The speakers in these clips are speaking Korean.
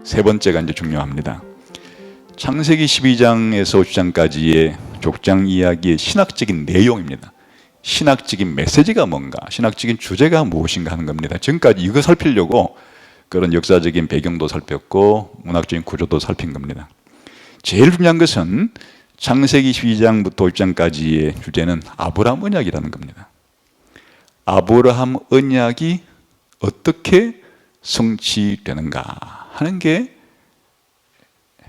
세 번째가 이제 중요합니다. 창세기 12장에서 50장까지의 족장 이야기의 신학적인 내용입니다. 신학적인 메시지가 뭔가, 신학적인 주제가 무엇인가 하는 겁니다. 지금까지 이거 살피려고 그런 역사적인 배경도 살폈고 문학적인 구조도 살핀 겁니다. 제일 중요한 것은 창세기 12장부터 50장까지의 주제는 아브라함 언약이라는 겁니다. 아브라함 언약이 어떻게 성취되는가 하는 게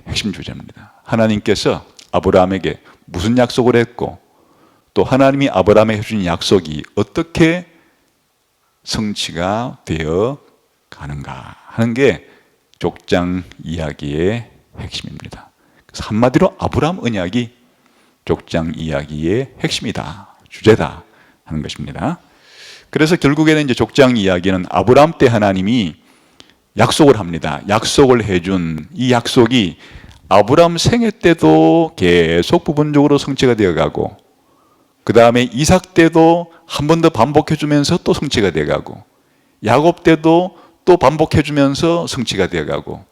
핵심 주제입니다. 하나님께서 아브라함에게 무슨 약속을 했고 또 하나님이 아브라함에게 해준 약속이 어떻게 성취가 되어 가는가 하는 게 족장 이야기의 핵심입니다. 그래서 한마디로 아브라함 언약이 족장 이야기의 핵심이다, 주제다 하는 것입니다. 그래서 결국에는 이제 족장 이야기는 아브라함 때 하나님이 약속을 합니다. 약속을 해준 이 약속이 아브라함 생애 때도 계속 부분적으로 성취가 되어가고 그 다음에 이삭 때도 한 번 더 반복해주면서 또 성취가 되어가고 야곱 때도 또 반복해주면서 성취가 되어가고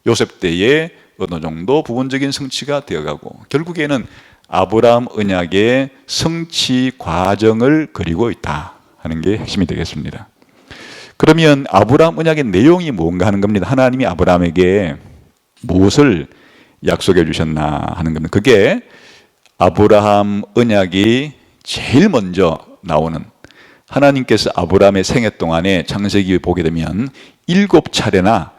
요셉 때에 어느 정도 부분적인 성취가 되어가고 결국에는 아브라함 언약의 성취 과정을 그리고 있다 하는 게 핵심이 되겠습니다. 그러면 아브라함 언약의 내용이 뭔가 하는 겁니다. 하나님이 아브라함에게 무엇을 약속해 주셨나 하는 겁니다. 그게 아브라함 언약이 제일 먼저 나오는, 하나님께서 아브라함의 생애 동안에 창세기 보게 되면 7차례나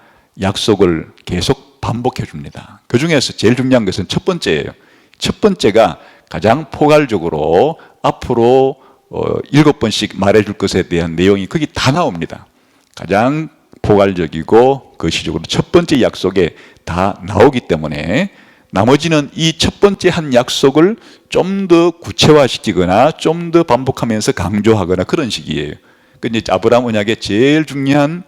약속을 계속 반복해 줍니다. 그 중에서 제일 중요한 것은 첫 번째예요. 첫 번째가 가장 포괄적으로 앞으로 7번씩 말해줄 것에 대한 내용이 거기 다 나옵니다. 가장 포괄적이고 거시적으로 첫 번째 약속에 다 나오기 때문에 나머지는 이 첫 번째 한 약속을 좀 더 구체화시키거나 좀 더 반복하면서 강조하거나 그런 식이에요. 근데 아브라함 언약의 제일 중요한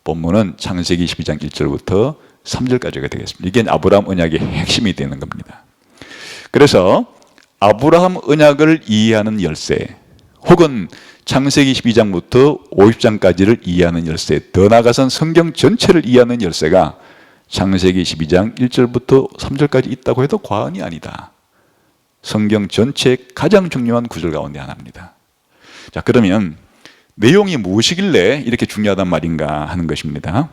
본문은 창세기 12장 1절부터 3절까지가 되겠습니다. 이게 아브라함 언약의 핵심이 되는 겁니다. 그래서 아브라함 언약을 이해하는 열쇠, 혹은 창세기 12장부터 50장까지를 이해하는 열쇠, 더 나아가선 성경 전체를 이해하는 열쇠가 창세기 12장 1절부터 3절까지 있다고 해도 과언이 아니다. 성경 전체의 가장 중요한 구절 가운데 하나입니다. 자, 그러면 내용이 무엇이길래 이렇게 중요하단 말인가 하는 것입니다.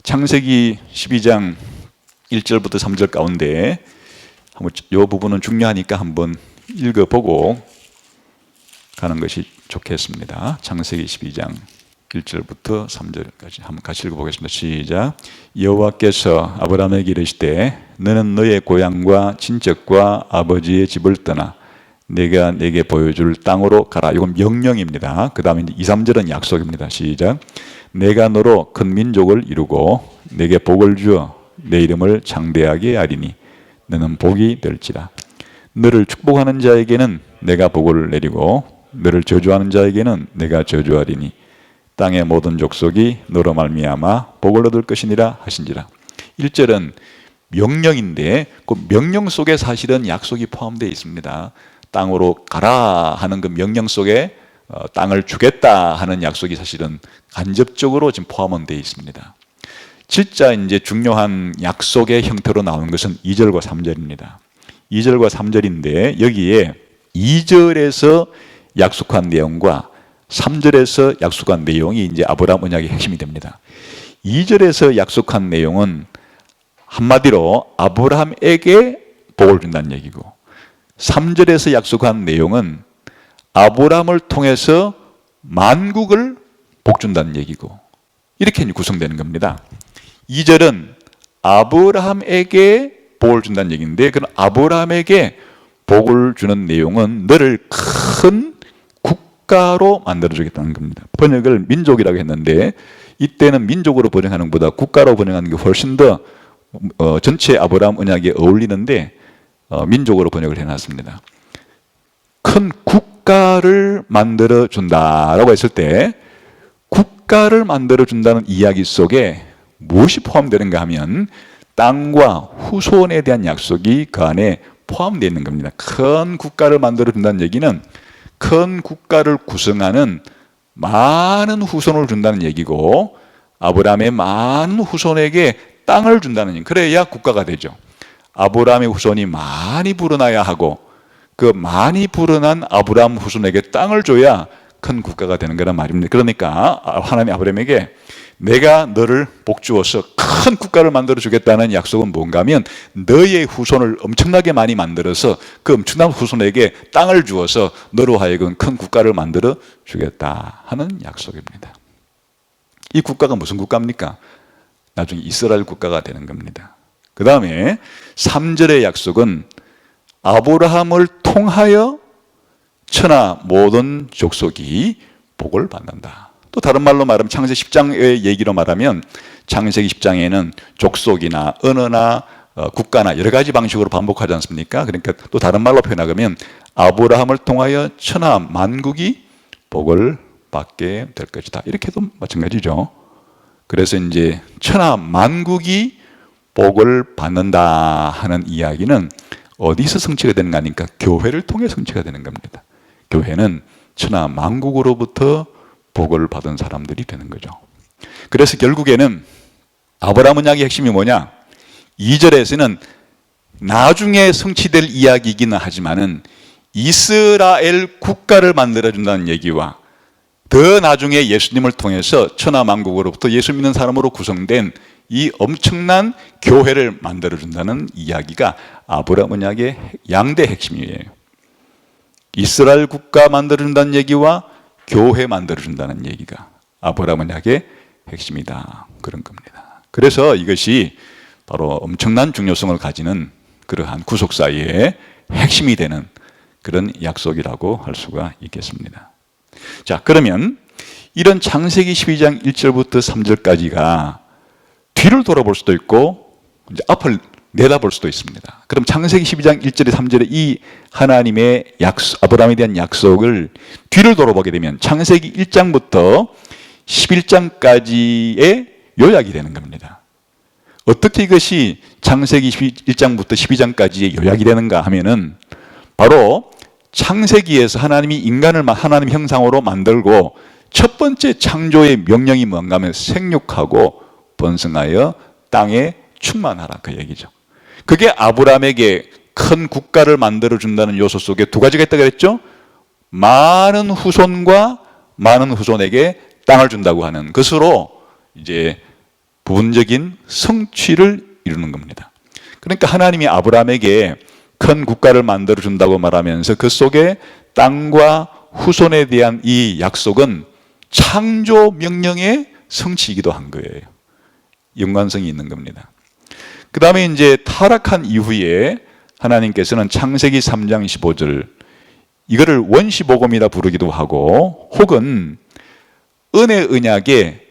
창세기 12장 1절부터 3절 가운데 이 부분은 중요하니까 한번 읽어보고 가는 것이 좋겠습니다. 창세기 12장 1절부터 3절까지 한번 같이 읽어보겠습니다. 시작. 여호와께서 아브라함에게 이르시되 너는 너의 고향과 친척과 아버지의 집을 떠나 내가 내게 보여줄 땅으로 가라. 이건 명령입니다. 그 다음에 2, 3절은 약속입니다. 시작. 내가 너로 큰 민족을 이루고 내게 복을 주어 내 이름을 장대하게 하리니 너는 복이 될지라. 너를 축복하는 자에게는 내가 복을 내리고 너를 저주하는 자에게는 내가 저주하리니 땅의 모든 족속이 너로 말미암아 복을 얻을 것이니라 하신지라. 1절은 명령인데 그 명령 속에 사실은 약속이 포함되어 있습니다. 땅으로 가라 하는 그 명령 속에 땅을 주겠다 하는 약속이 사실은 간접적으로 지금 포함은 되어 있습니다. 진짜 이제 중요한 약속의 형태로 나오는 것은 2절과 3절입니다. 2절과 3절인데 여기에 2절에서 약속한 내용과 3절에서 약속한 내용이 이제 아브라함 언약의 핵심이 됩니다. 2절에서 약속한 내용은 한마디로 아브라함에게 복을 준다는 얘기고 3절에서 약속한 내용은 아브라함을 통해서 만국을 복 준다는 얘기고 이렇게 구성되는 겁니다. 2절은 아브라함에게 복을 준다는 얘기인데 그런 아브라함에게 복을 주는 내용은 너를 큰 국가로 만들어주겠다는 겁니다. 번역을 민족이라고 했는데 이때는 민족으로 번역하는 것보다 국가로 번역하는 게 훨씬 더 전체 아브라함 언약에 어울리는데 민족으로 번역을 해놨습니다. 큰 국가를 만들어준다라고 했을 때 국가를 만들어준다는 이야기 속에 무엇이 포함되는가 하면 땅과 후손에 대한 약속이 그 안에 포함되어 있는 겁니다. 큰 국가를 만들어준다는 얘기는 큰 국가를 구성하는 많은 후손을 준다는 얘기고 아브라함의 많은 후손에게 땅을 준다는, 그래야 국가가 되죠. 아브라함의 후손이 많이 불어나야 하고 그 많이 불어난 아브라함 후손에게 땅을 줘야 큰 국가가 되는 거란 말입니다. 그러니까 하나님이 아브라함에게 내가 너를 복주어서 큰 국가를 만들어 주겠다는 약속은 뭔가 하면 너의 후손을 엄청나게 많이 만들어서 그 엄청난 후손에게 땅을 주어서 너로 하여금 큰 국가를 만들어 주겠다 하는 약속입니다. 이 국가가 무슨 국가입니까? 나중에 이스라엘 국가가 되는 겁니다. 그 다음에 3절의 약속은 아브라함을 통하여 천하 모든 족속이 복을 받는다. 또 다른 말로 말하면 창세기 10장의 얘기로 말하면 창세기 10장에는 족속이나 언어나 국가나 여러 가지 방식으로 반복하지 않습니까? 그러니까 또 다른 말로 표현하면 아브라함을 통하여 천하 만국이 복을 받게 될 것이다. 이렇게도 마찬가지죠. 그래서 이제 천하 만국이 복을 받는다 하는 이야기는 어디서 성취가 되는 거 아닙니까? 교회를 통해 성취가 되는 겁니다. 교회는 천하 만국으로부터 복을 받은 사람들이 되는 거죠. 그래서 결국에는 아브라함 언약의 핵심이 뭐냐? 2절에서는 나중에 성취될 이야기이기는 하지만은 이스라엘 국가를 만들어준다는 얘기와 더 나중에 예수님을 통해서 천하 만국으로부터 예수 믿는 사람으로 구성된 이 엄청난 교회를 만들어준다는 이야기가 아브라함 언약의 양대 핵심이에요. 이스라엘 국가 만들어준다는 얘기와 교회 만들어준다는 얘기가 아브라함 언약의 핵심이다, 그런 겁니다. 그래서 이것이 바로 엄청난 중요성을 가지는 그러한 구속사의 핵심이 되는 그런 약속이라고 할 수가 있겠습니다. 자, 그러면 이런 창세기 12장 1절부터 3절까지가 뒤를 돌아볼 수도 있고 이제 앞을 내다볼 수도 있습니다. 그럼 창세기 12장 1절에 3절에 이 하나님의 약속, 아브라함에 대한 약속을 뒤를 돌아보게 되면 창세기 1장부터 11장까지의 요약이 되는 겁니다. 어떻게 이것이 창세기 1장부터 12장까지의 요약이 되는가 하면은 바로 창세기에서 하나님이 인간을 하나님 형상으로 만들고 첫 번째 창조의 명령이 뭔가 하면 생육하고 번성하여 땅에 충만하라, 그 얘기죠. 그게 아브라함에게 큰 국가를 만들어준다는 요소 속에 두 가지가 있다고 그랬죠. 많은 후손과 많은 후손에게 땅을 준다고 하는 것으로 이제 부분적인 성취를 이루는 겁니다. 그러니까 하나님이 아브라함에게 큰 국가를 만들어준다고 말하면서 그 속에 땅과 후손에 대한 이 약속은 창조 명령의 성취이기도 한 거예요. 연관성이 있는 겁니다. 그 다음에 이제 타락한 이후에 하나님께서는 창세기 3장 15절, 이거를 원시복음이라 부르기도 하고 혹은 은혜 언약의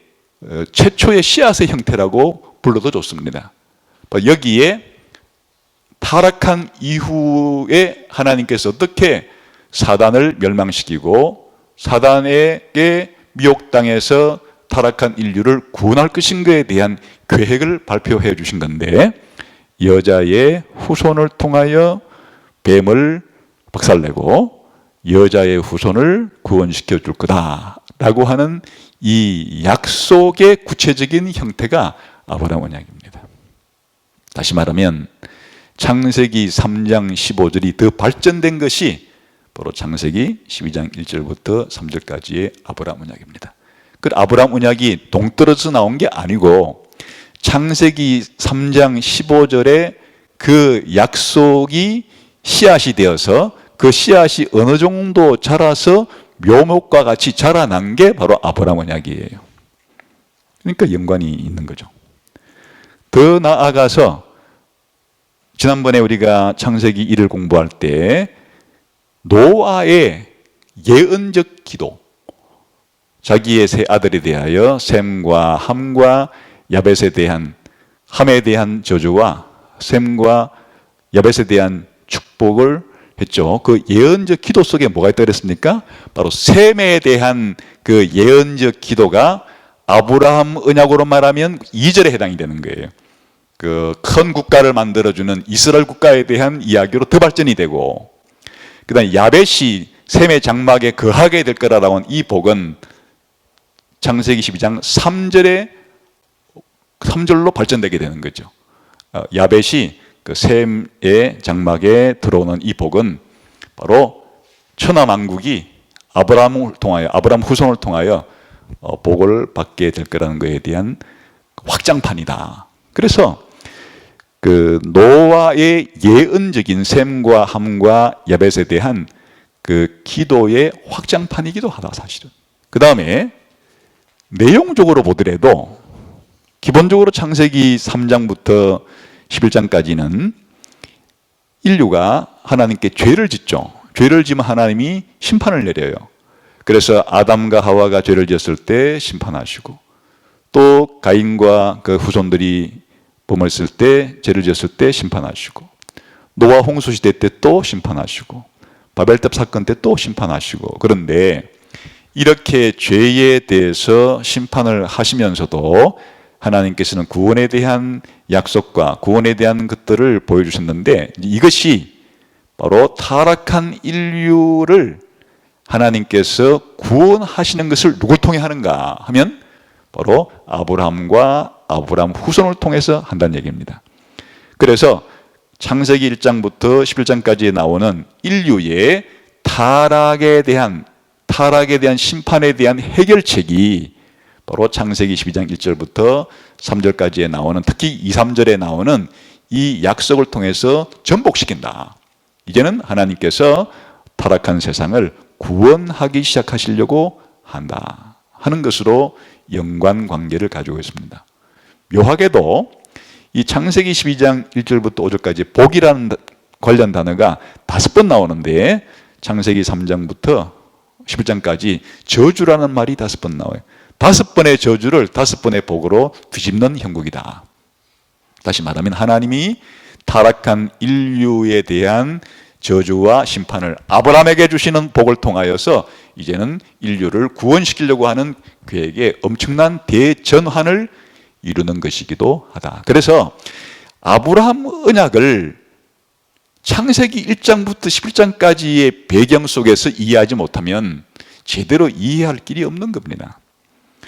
최초의 씨앗의 형태라고 불러도 좋습니다. 여기에 타락한 이후에 하나님께서 어떻게 사단을 멸망시키고 사단에게 미혹당해서 타락한 인류를 구원할 것인가에 대한 계획을 발표해 주신 건데, 여자의 후손을 통하여 뱀을 박살내고 여자의 후손을 구원시켜 줄 거다라고 하는 이 약속의 구체적인 형태가 아브라함 언약입니다. 다시 말하면 창세기 3장 15절이 더 발전된 것이 바로 창세기 12장 1절부터 3절까지의 아브라함 언약입니다. 그 아브라함 언약이 동떨어져 나온 게 아니고 창세기 3장 15절에 그 약속이 씨앗이 되어서 그 씨앗이 어느 정도 자라서 묘목과 같이 자라난 게 바로 아브라함 언약이에요. 그러니까 연관이 있는 거죠. 더 나아가서 지난번에 우리가 창세기 1을 공부할 때 노아의 예언적 기도, 자기의 세 아들에 대하여 셈과 함과 야벳에 대한, 함에 대한 저주와 셈과 야벳에 대한 축복을 했죠. 그 예언적 기도 속에 뭐가 있다고 그랬습니까? 바로 셈에 대한 그 예언적 기도가 아브라함 언약으로 말하면 2절에 해당이 되는 거예요. 그 큰 국가를 만들어주는 이스라엘 국가에 대한 이야기로 더 발전이 되고, 그 다음에 야벳이 셈의 장막에 거하게 될 거라고 하는 이 복은 창세기 12장 3절에 3절로 발전되게 되는 거죠. 야벳이 그 셈의 장막에 들어오는 이 복은 바로 천하만국이 아브라함을 통하여, 아브라함 후손을 통하여 복을 받게 될 거라는 것에 대한 확장판이다. 그래서 그 노아의 예언적인 셈과 함과 야벳에 대한 그 기도의 확장판이기도 하다, 사실은. 그 다음에 내용적으로 보더라도 기본적으로 창세기 3장부터 11장까지는 인류가 하나님께 죄를 짓죠. 죄를 지면 하나님이 심판을 내려요. 그래서 아담과 하와가 죄를 지었을 때 심판하시고, 또 가인과 그 후손들이 범했을 때, 죄를 지었을 때 심판하시고, 노아 홍수 시대 때 또 심판하시고, 바벨탑 사건 때 또 심판하시고. 그런데 이렇게 죄에 대해서 심판을 하시면서도 하나님께서는 구원에 대한 약속과 구원에 대한 것들을 보여주셨는데, 이것이 바로 타락한 인류를 하나님께서 구원하시는 것을 누굴 통해 하는가 하면 바로 아브라함과 아브라함 후손을 통해서 한다는 얘기입니다. 그래서 창세기 1장부터 11장까지 나오는 인류의 타락에 대한 심판에 대한 해결책이 바로 창세기 12장 1절부터 3절까지에 나오는, 특히 2, 3절에 나오는 이 약속을 통해서 전복시킨다. 이제는 하나님께서 타락한 세상을 구원하기 시작하시려고 한다 하는 것으로 연관관계를 가지고 있습니다. 묘하게도 이 창세기 12장 1절부터 5절까지 복이라는 관련 단어가 5번 나오는데, 창세기 3장부터 11장까지 저주라는 말이 5번 나와요. 5번의 저주를 5번의 복으로 뒤집는 형국이다. 다시 말하면 하나님이 타락한 인류에 대한 저주와 심판을 아브라함에게 주시는 복을 통하여서 이제는 인류를 구원시키려고 하는 그에게 엄청난 대전환을 이루는 것이기도 하다. 그래서 아브라함 언약을 창세기 1장부터 11장까지의 배경 속에서 이해하지 못하면 제대로 이해할 길이 없는 겁니다.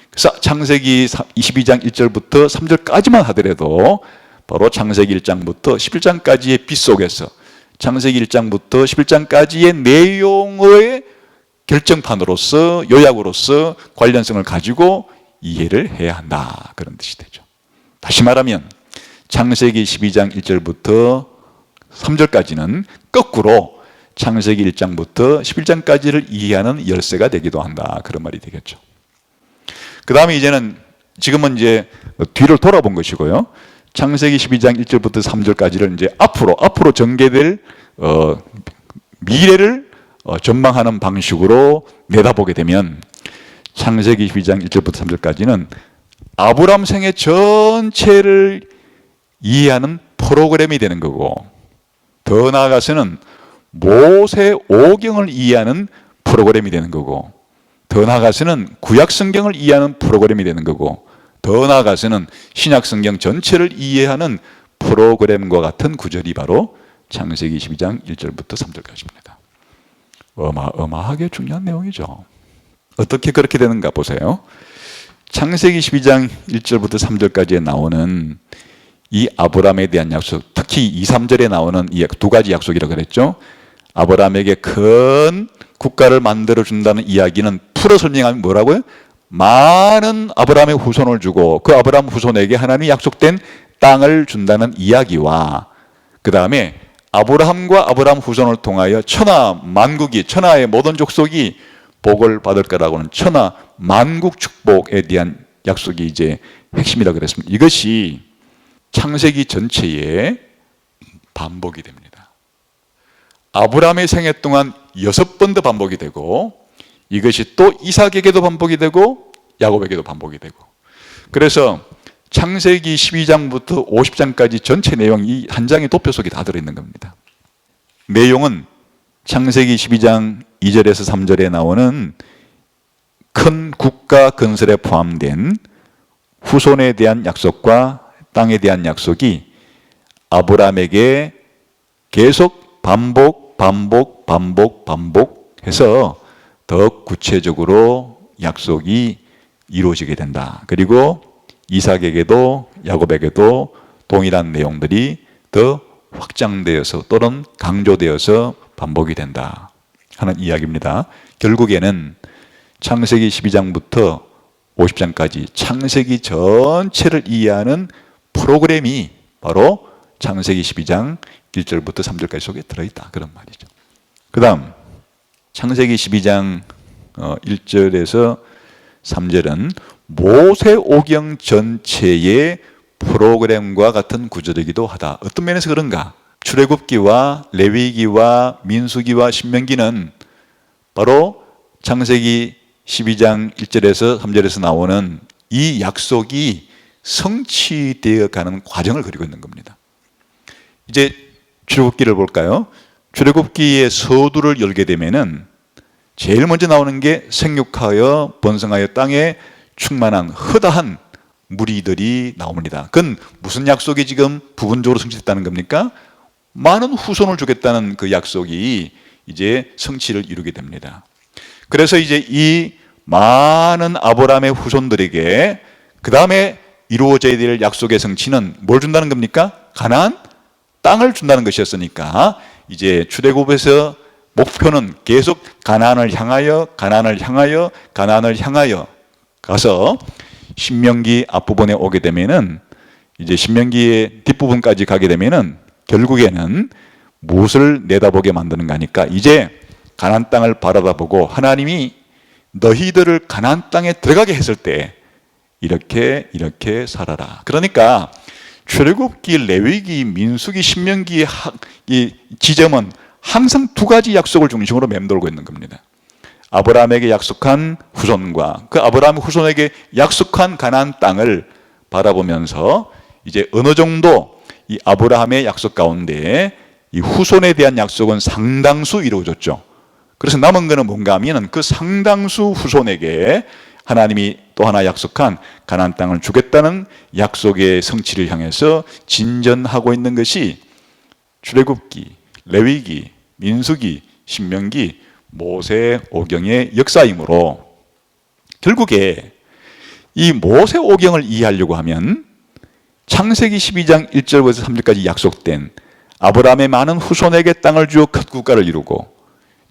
그래서 창세기 22장 1절부터 3절까지만 하더라도 바로 창세기 1장부터 11장까지의 빛 속에서 창세기 1장부터 11장까지의 내용의 결정판으로서, 요약으로서 관련성을 가지고 이해를 해야 한다, 그런 뜻이 되죠. 다시 말하면 창세기 12장 1절부터 3절까지는 거꾸로 창세기 1장부터 11장까지를 이해하는 열쇠가 되기도 한다, 그런 말이 되겠죠. 그 다음에 지금은 이제 뒤를 돌아본 것이고요. 창세기 12장 1절부터 3절까지를 이제 앞으로 전개될 미래를 전망하는 방식으로 내다보게 되면 창세기 12장 1절부터 3절까지는 아브라함 생애 전체를 이해하는 프로그램이 되는 거고, 더 나아가서는 모세 오경을 이해하는 프로그램이 되는 거고, 더 나아가서는 구약 성경을 이해하는 프로그램이 되는 거고, 더 나아가서는 신약 성경 전체를 이해하는 프로그램과 같은 구절이 바로 창세기 12장 1절부터 3절까지입니다. 어마어마하게 중요한 내용이죠. 어떻게 그렇게 되는가 보세요. 창세기 12장 1절부터 3절까지에 나오는 이 아브라함에 대한 약속, 특히 2, 3절에 나오는 이 두 가지 약속이라고 그랬죠. 아브라함에게 큰 국가를 만들어준다는 이야기는 풀어 설명하면 뭐라고요? 많은 아브라함의 후손을 주고 그 아브라함 후손에게 하나님이 약속된 땅을 준다는 이야기와, 그 다음에 아브라함과 아브라함 후손을 통하여 천하의 모든 족속이 복을 받을 거라고는 천하 만국 축복에 대한 약속이 이제 핵심이라고 그랬습니다. 이것이 창세기 전체의 반복이 됩니다. 아브라함의 생애 동안 6번 더 반복이 되고, 이것이 또 이삭에게도 반복이 되고 야곱에게도 반복이 되고, 그래서 창세기 12장부터 50장까지 전체 내용이 한 장의 도표 속에 다 들어있는 겁니다. 내용은 창세기 12장 2절에서 3절에 나오는 큰 국가 건설에 포함된 후손에 대한 약속과 땅에 대한 약속이 아브라함에게 계속 반복해서 더 구체적으로 약속이 이루어지게 된다. 그리고 이삭에게도 야곱에게도 동일한 내용들이 더 확장되어서 또는 강조되어서 반복이 된다 하는 이야기입니다. 결국에는 창세기 12장부터 50장까지 창세기 전체를 이해하는 프로그램이 바로 창세기 12장 1절부터 3절까지 속에 들어있다 그런 말이죠. 그 다음 창세기 12장 1절에서 3절은 모세오경 전체의 프로그램과 같은 구절이기도 하다. 어떤 면에서 그런가? 출애굽기와 레위기와 민수기와 신명기는 바로 창세기 12장 1절에서 3절에서 나오는 이 약속이 성취되어 가는 과정을 그리고 있는 겁니다. 이제 출애굽기를 볼까요? 출애굽기의 서두를 열게 되면은 제일 먼저 나오는 게 생육하여 번성하여 땅에 충만한 허다한 무리들이 나옵니다. 그건 무슨 약속이 지금 부분적으로 성취됐다는 겁니까? 많은 후손을 주겠다는 그 약속이 이제 성취를 이루게 됩니다. 그래서 이제 이 많은 아브라함의 후손들에게 그 다음에 이루어져야 될 약속의 성취는 뭘 준다는 겁니까? 가나안 땅을 준다는 것이었으니까 이제 출애굽에서 목표는 계속 가나안을 향하여 가서 신명기 앞부분에 오게 되면은 이제 신명기의 뒷부분까지 가게 되면은 결국에는 무엇을 내다보게 만드는가 하니까 이제 가나안 땅을 바라보고 하나님이 너희들을 가나안 땅에 들어가게 했을 때 이렇게 살아라. 그러니까 출애굽기, 레위기, 민수기, 신명기의 이 지점은 항상 두 가지 약속을 중심으로 맴돌고 있는 겁니다. 아브라함에게 약속한 후손과 그 아브라함 후손에게 약속한 가나안 땅을 바라보면서 이제 어느 정도 이 아브라함의 약속 가운데 이 후손에 대한 약속은 상당수 이루어졌죠. 그래서 남은 거는 뭔가 하면 그 상당수 후손에게 하나님이 또 하나 약속한 가나안 땅을 주겠다는 약속의 성취를 향해서 진전하고 있는 것이 출애굽기, 레위기, 민수기, 신명기, 모세오경의 역사이므로 결국에 이 모세오경을 이해하려고 하면 창세기 12장 1절부터 3절까지 약속된 아브라함의 많은 후손에게 땅을 주어 큰 국가를 이루고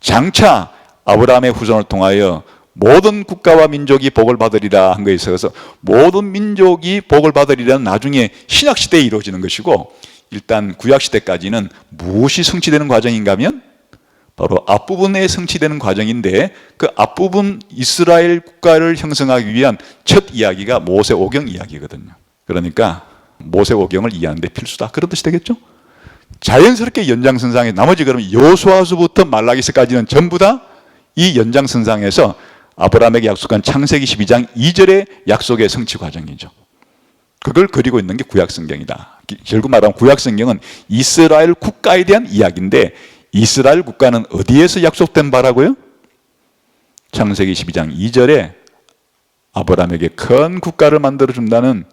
장차 아브라함의 후손을 통하여 모든 국가와 민족이 복을 받으리라 한 것에 있어서 모든 민족이 복을 받으리라는 나중에 신약시대에 이루어지는 것이고 일단 구약시대까지는 무엇이 성취되는 과정인가 하면 바로 앞부분에 성취되는 과정인데 그 앞부분 이스라엘 국가를 형성하기 위한 첫 이야기가 모세오경 이야기거든요. 그러니까 모세오경을 이해하는 데 필수다 그런 뜻이 되겠죠. 자연스럽게 연장선상에 나머지 그러면 여호수아서부터 말라기서까지는 전부 다 이 연장선상에서 아브라함에게 약속한 창세기 12장 2절의 약속의 성취 과정이죠. 그걸 그리고 있는 게 구약성경이다. 결국 말하면 구약성경은 이스라엘 국가에 대한 이야기인데 이스라엘 국가는 어디에서 약속된 바라고요? 창세기 12장 2절에 아브라함에게 큰 국가를 만들어준다는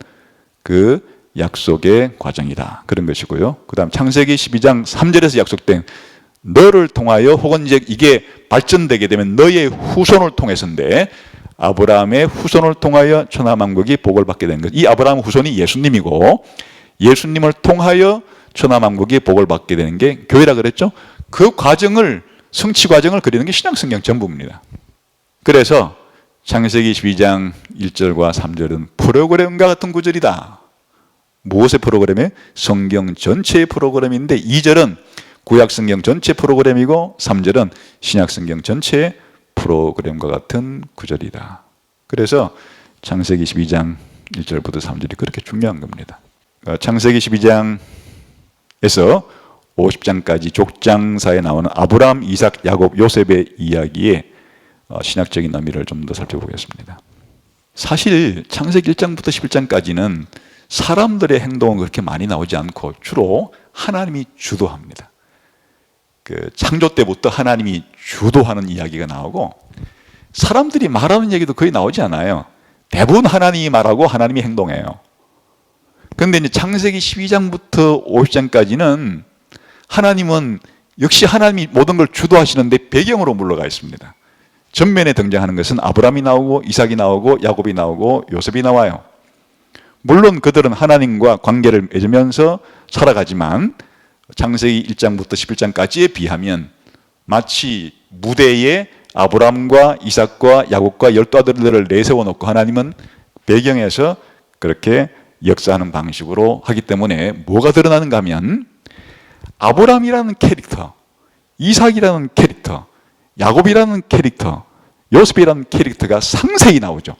그 약속의 과정이다. 그런 것이고요. 그 다음 창세기 12장 3절에서 약속된 너를 통하여 혹은 이제 이게 발전되게 되면 너의 후손을 통해서인데 아브라함의 후손을 통하여 천하만국이 복을 받게 된 것. 이 아브라함 후손이 예수님이고 예수님을 통하여 천하만국이 복을 받게 되는 게 교회라 그랬죠. 그 과정을 성취 과정을 그리는 게 신약성경 전부입니다. 그래서 창세기 12장 1절과 3절은 프로그램과 같은 구절이다. 무엇의 프로그램이에요? 성경 전체의 프로그램인데 2절은 구약성경 전체 프로그램이고 3절은 신약성경 전체의 프로그램과 같은 구절이다. 그래서 창세기 12장 1절부터 3절이 그렇게 중요한 겁니다. 창세기 12장에서 50장까지 족장사에 나오는 아브라함, 이삭, 야곱, 요셉의 이야기의 신학적인 의미를 좀 더 살펴보겠습니다. 사실 창세기 1장부터 11장까지는 사람들의 행동은 그렇게 많이 나오지 않고 주로 하나님이 주도합니다. 그 창조 때부터 하나님이 주도하는 이야기가 나오고 사람들이 말하는 얘기도 거의 나오지 않아요. 대부분 하나님이 말하고 하나님이 행동해요. 그런데 이제 창세기 12장부터 50장까지는 하나님은 역시 하나님이 모든 걸 주도하시는데 배경으로 물러가 있습니다. 전면에 등장하는 것은 아브라함이 나오고 이삭이 나오고 야곱이 나오고 요셉이 나와요. 물론 그들은 하나님과 관계를 맺으면서 살아가지만 창세기 1장부터 11장까지에 비하면 마치 무대에 아브라함과 이삭과 야곱과 12아들들을 내세워 놓고 하나님은 배경에서 그렇게 역사하는 방식으로 하기 때문에 뭐가 드러나는가 하면 아브라함이라는 캐릭터, 이삭이라는 캐릭터, 야곱이라는 캐릭터, 요셉이라는 캐릭터가 상세히 나오죠.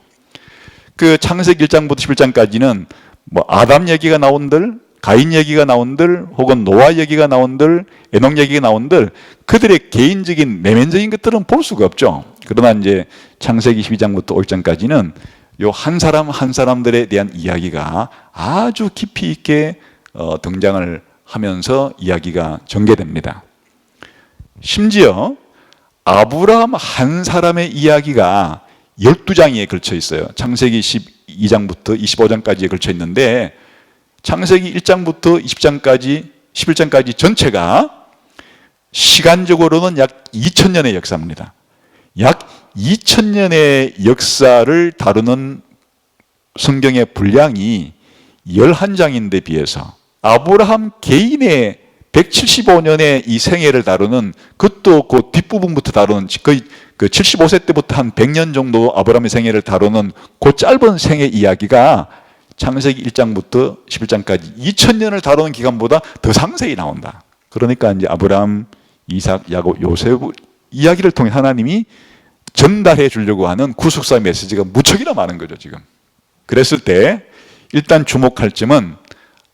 그 창세기 1장부터 11장까지는 뭐 아담 얘기가 나온들, 가인 얘기가 나온들, 혹은 노아 얘기가 나온들, 에녹 얘기가 나온들, 그들의 개인적인 내면적인 것들은 볼 수가 없죠. 그러나 이제 창세기 12장부터 5장까지는 요 한 사람 한 사람들에 대한 이야기가 아주 깊이 있게 등장을 하면서 이야기가 전개됩니다. 심지어 아브라함 한 사람의 이야기가 12장에 걸쳐 있어요. 창세기 12장부터 25장까지에 걸쳐 있는데 창세기 1장부터 20장까지 11장까지 전체가 시간적으로는 약 2000년의 역사입니다. 약 2000년의 역사를 다루는 성경의 분량이 11장인데 비해서 아브라함 개인의 175년의 이 생애를 다루는, 그것도 그 뒷부분부터 다루는, 거의 그 75세 때부터 한 100년 정도 아브라함의 생애를 다루는 그 짧은 생애 이야기가 창세기 1장부터 11장까지 2000년을 다루는 기간보다 더 상세히 나온다. 그러니까 이제 아브라함, 이삭, 야곱, 요셉 이야기를 통해 하나님이 전달해 주려고 하는 구속사의 메시지가 무척이나 많은 거죠, 지금. 그랬을 때 일단 주목할 점은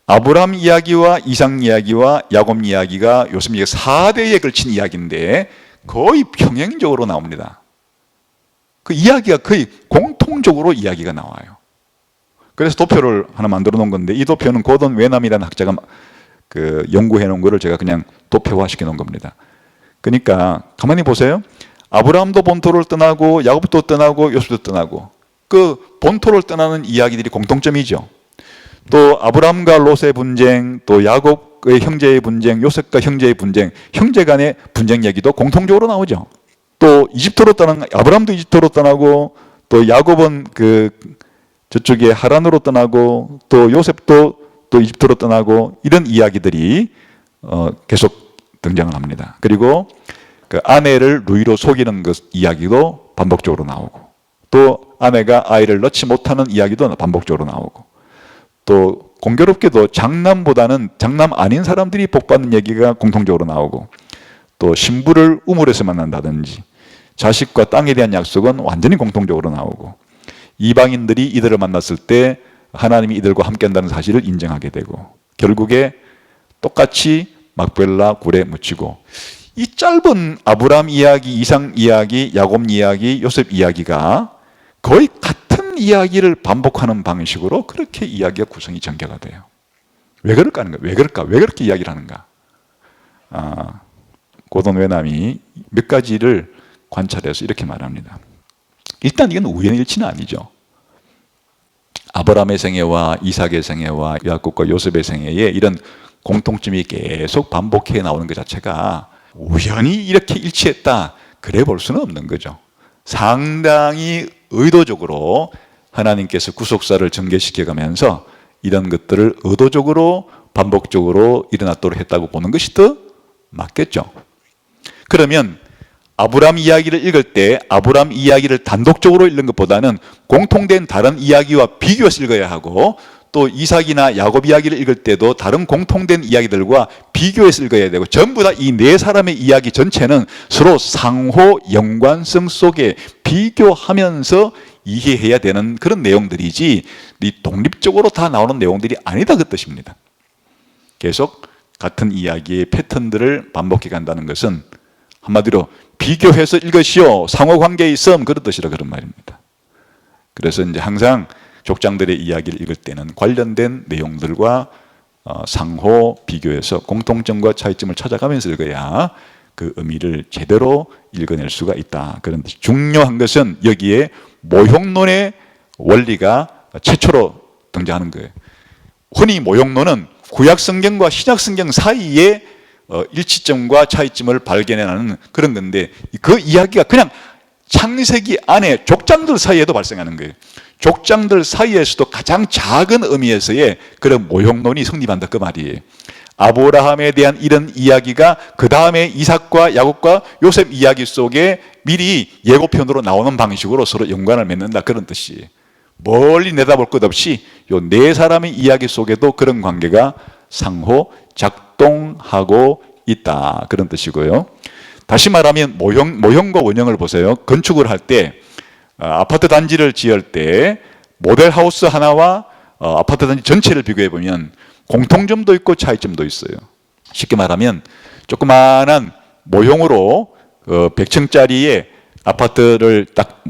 아브라함 이야기와 이삭 이야기와 야곱 이야기가 요셉 이야기 4대에 걸친 이야기인데 거의 평행적으로 나옵니다. 그 이야기가 거의 공통적으로 이야기가 나와요. 그래서 도표를 하나 만들어 놓은 건데, 이 도표는 고던 웨남이라는 학자가 그 연구해 놓은 거를 제가 그냥 도표화 시켜 놓은 겁니다. 그러니까 가만히 보세요. 아브라함도 본토를 떠나고 야곱도 떠나고 요셉도 떠나고, 그 본토를 떠나는 이야기들이 공통점이죠. 또 아브라함과 롯의 분쟁, 또 야곱의 형제의 분쟁, 요셉과 형제의 분쟁, 형제 간의 분쟁 얘기도 공통적으로 나오죠. 또 이집트로 떠난, 아브라함도 이집트로 떠나고, 또 야곱은 그 저쪽에 하란으로 떠나고, 또 요셉도 또 이집트로 떠나고, 이런 이야기들이 계속 등장을 합니다. 그리고 그 아내를 루이로 속이는 그 이야기도 반복적으로 나오고, 또 아내가 아이를 낳지 못하는 이야기도 반복적으로 나오고, 또 공교롭게도 장남보다는 장남 아닌 사람들이 복받는 얘기가 공통적으로 나오고, 또 신부를 우물에서 만난다든지 자식과 땅에 대한 약속은 완전히 공통적으로 나오고, 이방인들이 이들을 만났을 때 하나님이 이들과 함께한다는 사실을 인정하게 되고, 결국에 똑같이 막벨라 굴에 묻히고, 이 짧은 아브라함 이야기, 이삭 이야기, 야곱 이야기, 요셉 이야기가 거의 같은 이야기를 반복하는 방식으로 그렇게 이야기가 구성이 전개가 돼요. 왜 그럴까 하는 거예요. 왜 그럴까? 왜 그렇게 이야기를 하는가? 고던 웨남이 몇 가지를 관찰해서 이렇게 말합니다. 일단 이건 우연의 일치는 아니죠. 아브라함의 생애와 이삭의 생애와 야곱과 요셉의 생애에 이런 공통점이 계속 반복해 나오는 것 자체가 우연히 이렇게 일치했다, 그래 볼 수는 없는 거죠. 상당히 의도적으로 하나님께서 구속사를 전개시켜가면서 이런 것들을 의도적으로 반복적으로 일어났도록 했다고 보는 것이 더 맞겠죠. 그러면 아브라함 이야기를 읽을 때 아브라함 이야기를 단독적으로 읽는 것보다는 공통된 다른 이야기와 비교해서 읽어야 하고, 또 이삭이나 야곱 이야기를 읽을 때도 다른 공통된 이야기들과 비교해서 읽어야 되고, 전부 다 이 네 사람의 이야기 전체는 서로 상호 연관성 속에 비교하면서 이해해야 되는 그런 내용들이지, 이 독립적으로 다 나오는 내용들이 아니다, 그 뜻입니다. 계속 같은 이야기의 패턴들을 반복해 간다는 것은 한마디로 비교해서 읽으시오, 상호관계에 있음, 그런 뜻이라 그런 말입니다. 그래서 이제 항상 족장들의 이야기를 읽을 때는 관련된 내용들과 상호 비교해서 공통점과 차이점을 찾아가면서 읽어야 그 의미를 제대로 읽어낼 수가 있다, 그런 뜻. 중요한 것은 여기에 모형론의 원리가 최초로 등장하는 거예요. 흔히 모형론은 구약성경과 신약성경 사이에 일치점과 차이점을 발견해내는 그런 건데, 그 이야기가 그냥 창세기 안에 족장들 사이에도 발생하는 거예요. 족장들 사이에서도 가장 작은 의미에서의 그런 모형론이 성립한다 그 말이에요. 아브라함에 대한 이런 이야기가 그 다음에 이삭과 야곱과 요셉 이야기 속에 미리 예고편으로 나오는 방식으로 서로 연관을 맺는다 그런 뜻이에요. 멀리 내다볼 것 없이 요 네 사람의 이야기 속에도 그런 관계가 상호 작동하고 있다 그런 뜻이고요. 다시 말하면 모형과 원형을 보세요. 건축을 할 때 아파트 단지를 지을 때 모델 하우스 하나와 아파트 단지 전체를 비교해 보면 공통점도 있고 차이점도 있어요. 쉽게 말하면 조그마한 모형으로 100층짜리의 아파트를 딱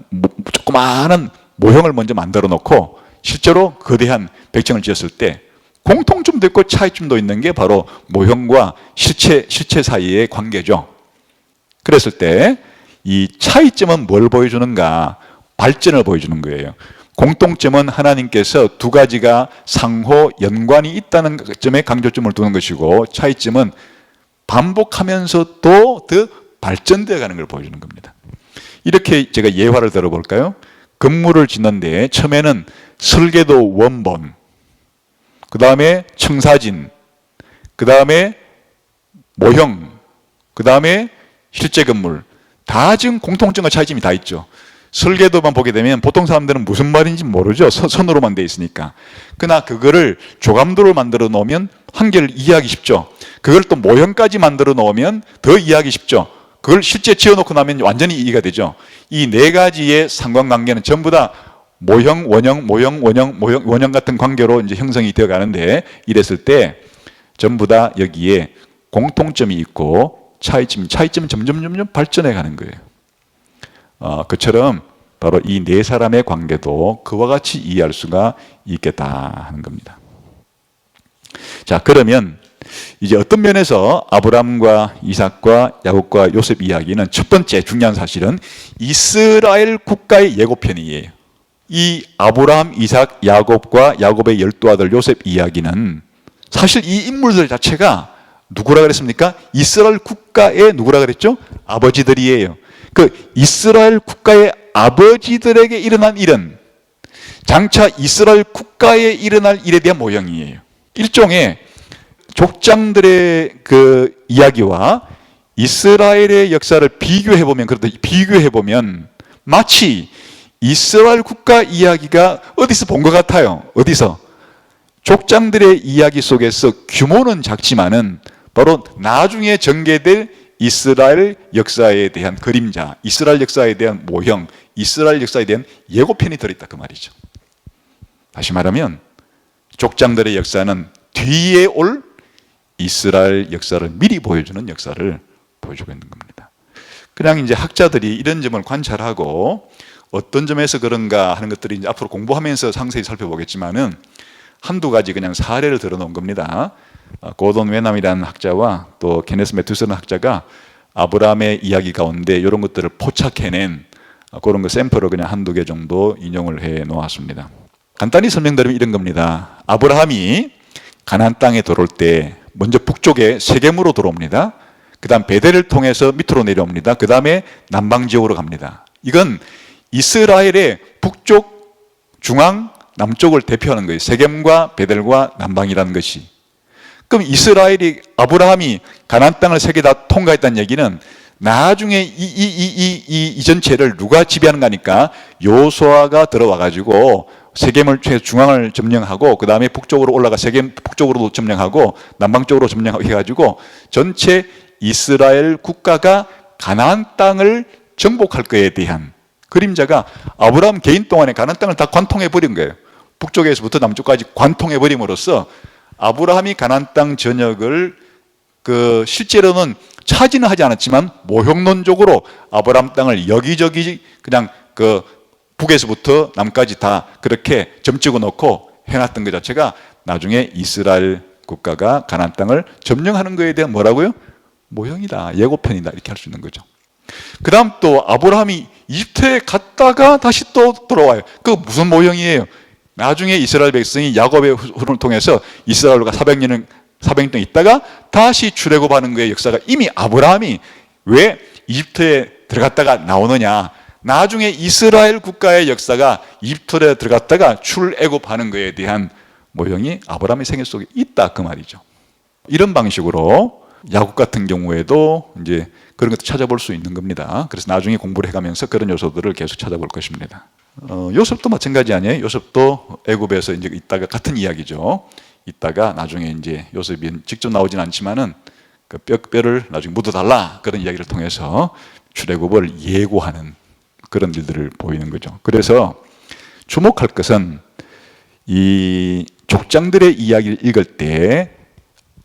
조그마한 모형을 먼저 만들어 놓고 실제로 거대한 100층을 지었을 때 공통점도 있고 차이점도 있는 게 바로 모형과 실체 사이의 관계죠. 그랬을 때 이 차이점은 뭘 보여주는가? 발전을 보여주는 거예요. 공통점은 하나님께서 두 가지가 상호 연관이 있다는 점에 강조점을 두는 것이고, 차이점은 반복하면서도 더 발전되어 가는 걸 보여주는 겁니다. 이렇게 제가 예화를 들어볼까요? 건물을 짓는데 처음에는 설계도 원본, 그 다음에 청사진, 그 다음에 모형, 그 다음에 실제 건물, 다 지금 공통점과 차이점이 다 있죠. 설계도만 보게 되면 보통 사람들은 무슨 말인지 모르죠. 선으로만 돼 있으니까. 그러나 그거를 조감도를 만들어 놓으면 한계를 이해하기 쉽죠. 그걸 또 모형까지 만들어 놓으면 더 이해하기 쉽죠. 그걸 실제 지어놓고 나면 완전히 이해가 되죠. 이 네 가지의 상관관계는 전부 다 모형, 원형, 모형, 원형, 모형, 원형 같은 관계로 이제 형성이 되어 가는데, 이랬을 때 전부 다 여기에 공통점이 있고 차이점은 점점 발전해 가는 거예요. 그처럼 바로 이 네 사람의 관계도 그와 같이 이해할 수가 있겠다 하는 겁니다. 자, 그러면 이제 어떤 면에서 아브라함과 이삭과 야곱과 요셉 이야기는 첫 번째 중요한 사실은 이스라엘 국가의 예고편이에요. 이 아브라함, 이삭, 야곱과 야곱의 12아들 요셉 이야기는 사실 이 인물들 자체가 누구라 그랬습니까? 이스라엘 국가의 누구라 그랬죠? 아버지들이에요. 그 이스라엘 국가의 아버지들에게 일어난 일은 장차 이스라엘 국가에 일어날 일에 대한 모형이에요. 일종의 족장들의 그 이야기와 이스라엘의 역사를 비교해보면, 그런데 비교해보면 마치 이스라엘 국가 이야기가 어디서 본 것 같아요. 어디서? 족장들의 이야기 속에서 규모는 작지만은 바로 나중에 전개될 이스라엘 역사에 대한 그림자, 이스라엘 역사에 대한 모형, 이스라엘 역사에 대한 예고편이 들어있다 그 말이죠. 다시 말하면 족장들의 역사는 뒤에 올 이스라엘 역사를 미리 보여주는 역사를 보여주고 있는 겁니다. 그냥 이제 학자들이 이런 점을 관찰하고 어떤 점에서 그런가 하는 것들이 이제 앞으로 공부하면서 상세히 살펴보겠지만은 한두 가지 그냥 사례를 들어놓은 겁니다. 고돈 웨남이라는 학자와 또 케네스 매투스라는 학자가 아브라함의 이야기 가운데 이런 것들을 포착해낸 그런 거 샘플을 그냥 한두 개 정도 인용을 해 놓았습니다. 간단히 설명드리면 이런 겁니다. 아브라함이 가나안 땅에 들어올 때 먼저 북쪽에 세겜으로 들어옵니다. 그 다음 베델을 통해서 밑으로 내려옵니다. 그 다음에 남방 지역으로 갑니다. 이건 이스라엘의 북쪽, 중앙, 남쪽을 대표하는 거예요. 세겜과 베델과 남방이라는 것이. 그럼 이스라엘이, 아브라함이 가나안 땅을 세 개 다 통과했다는 얘기는 나중에 이 전체를 누가 지배하는 거니까 여호수아가 들어와 가지고 세겜을 중앙을 점령하고 그 다음에 북쪽으로 올라가 세겜 북쪽으로도 점령하고 남방 쪽으로 점령하고 해가지고 전체 이스라엘 국가가 가나안 땅을 정복할 것에 대한 그림자가 아브라함 개인 동안에 가나안 땅을 다 관통해 버린 거예요. 북쪽에서부터 남쪽까지 관통해 버림으로써 아브라함이 가나안 땅 전역을 실제로는 차지는 하지 않았지만 모형론적으로 아브라함 땅을 여기저기 그냥 북에서부터 남까지 다 그렇게 점 찍어 놓고 해놨던 것 자체가 나중에 이스라엘 국가가 가나안 땅을 점령하는 것에 대한 뭐라고요? 모형이다, 예고편이다 이렇게 할 수 있는 거죠. 그 다음 또 아브라함이 이집트에 갔다가 다시 또 돌아와요. 그 무슨 모형이에요? 나중에 이스라엘 백성이 야곱의 후손을 통해서 이스라엘과 400년 있다가 다시 출애굽하는 거의 역사가 이미 아브라함이 왜 이집트에 들어갔다가 나오느냐, 나중에 이스라엘 국가의 역사가 이집트에 들어갔다가 출애굽하는 것에 대한 모형이 아브라함의 생애 속에 있다 그 말이죠. 이런 방식으로 야곱 같은 경우에도 이제 그런 것도 찾아볼 수 있는 겁니다. 그래서 나중에 공부를 해가면서 그런 요소들을 계속 찾아볼 것입니다. 요셉도 마찬가지 아니에요? 요셉도 애굽에서 이제 있다가 같은 이야기죠. 있다가 나중에 이제 요셉이 직접 나오진 않지만은 그 뼈를 나중에 묻어달라 그런 이야기를 통해서 출애굽을 예고하는 그런 일들을 보이는 거죠. 그래서 주목할 것은 이 족장들의 이야기를 읽을 때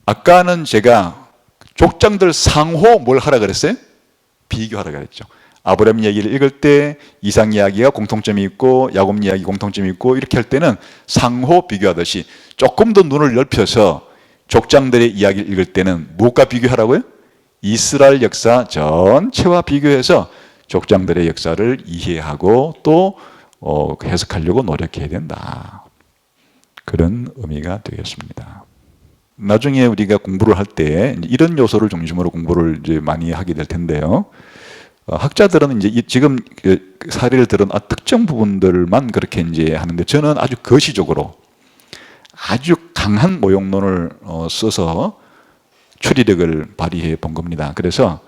아까는 제가 족장들 상호 뭘 하라 그랬어요? 비교하라 그랬죠. 아브라함 이야기를 읽을 때 이삭 이야기가 공통점이 있고 야곱 이야기 공통점이 있고 이렇게 할 때는 상호 비교하듯이 조금 더 눈을 넓혀서 족장들의 이야기를 읽을 때는 무엇과 비교하라고요? 이스라엘 역사 전체와 비교해서 족장들의 역사를 이해하고 또 해석하려고 노력해야 된다. 그런 의미가 되겠습니다. 나중에 우리가 공부를 할 때 이런 요소를 중심으로 공부를 이제 많이 하게 될 텐데요. 학자들은 이제 지금 사례를 들은 특정 부분들만 그렇게 이제 하는데 저는 아주 거시적으로 아주 강한 모형론을 써서 추리력을 발휘해 본 겁니다. 그래서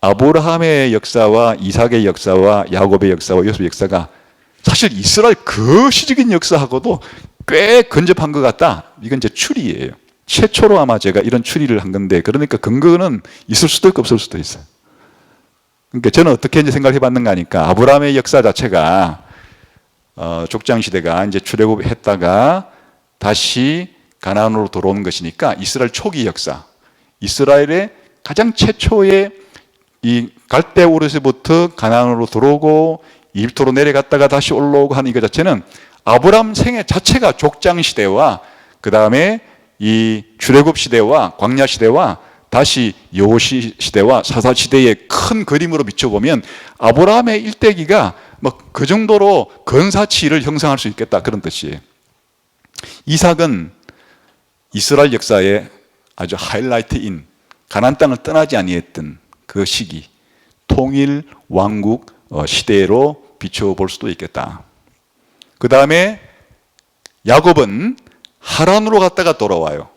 아브라함의 역사와 이삭의 역사와 야곱의 역사와 요셉의 역사가 사실 이스라엘 거시적인 역사하고도 꽤 근접한 것 같다. 이건 이제 추리예요. 최초로 아마 제가 이런 추리를 한 건데 그러니까 근거는 있을 수도 있고 없을 수도 있어요. 그러니까 저는 어떻게 이제 생각을 해봤는가 하니까 아브라함의 역사 자체가 족장 시대가 이제 출애굽했다가 다시 가나안으로 돌아오는 것이니까 이스라엘 초기 역사, 이스라엘의 가장 최초의 이 갈대 우르에서부터 가나안으로 들어오고 이집트로 내려갔다가 다시 올라오고 하는 이거 자체는 아브라함 생애 자체가 족장 시대와 그 다음에 이 출애굽 시대와 광야 시대와 다시 여호시 시대와 사사 시대의 큰 그림으로 비춰보면 아브라함의 일대기가 뭐 그 정도로 근사치를 형성할 수 있겠다 그런 뜻이에요. 이삭은 이스라엘 역사의 아주 하이라이트인 가나안 땅을 떠나지 아니했던 그 시기 통일 왕국 시대로 비춰볼 수도 있겠다. 그 다음에 야곱은 하란으로 갔다가 돌아와요.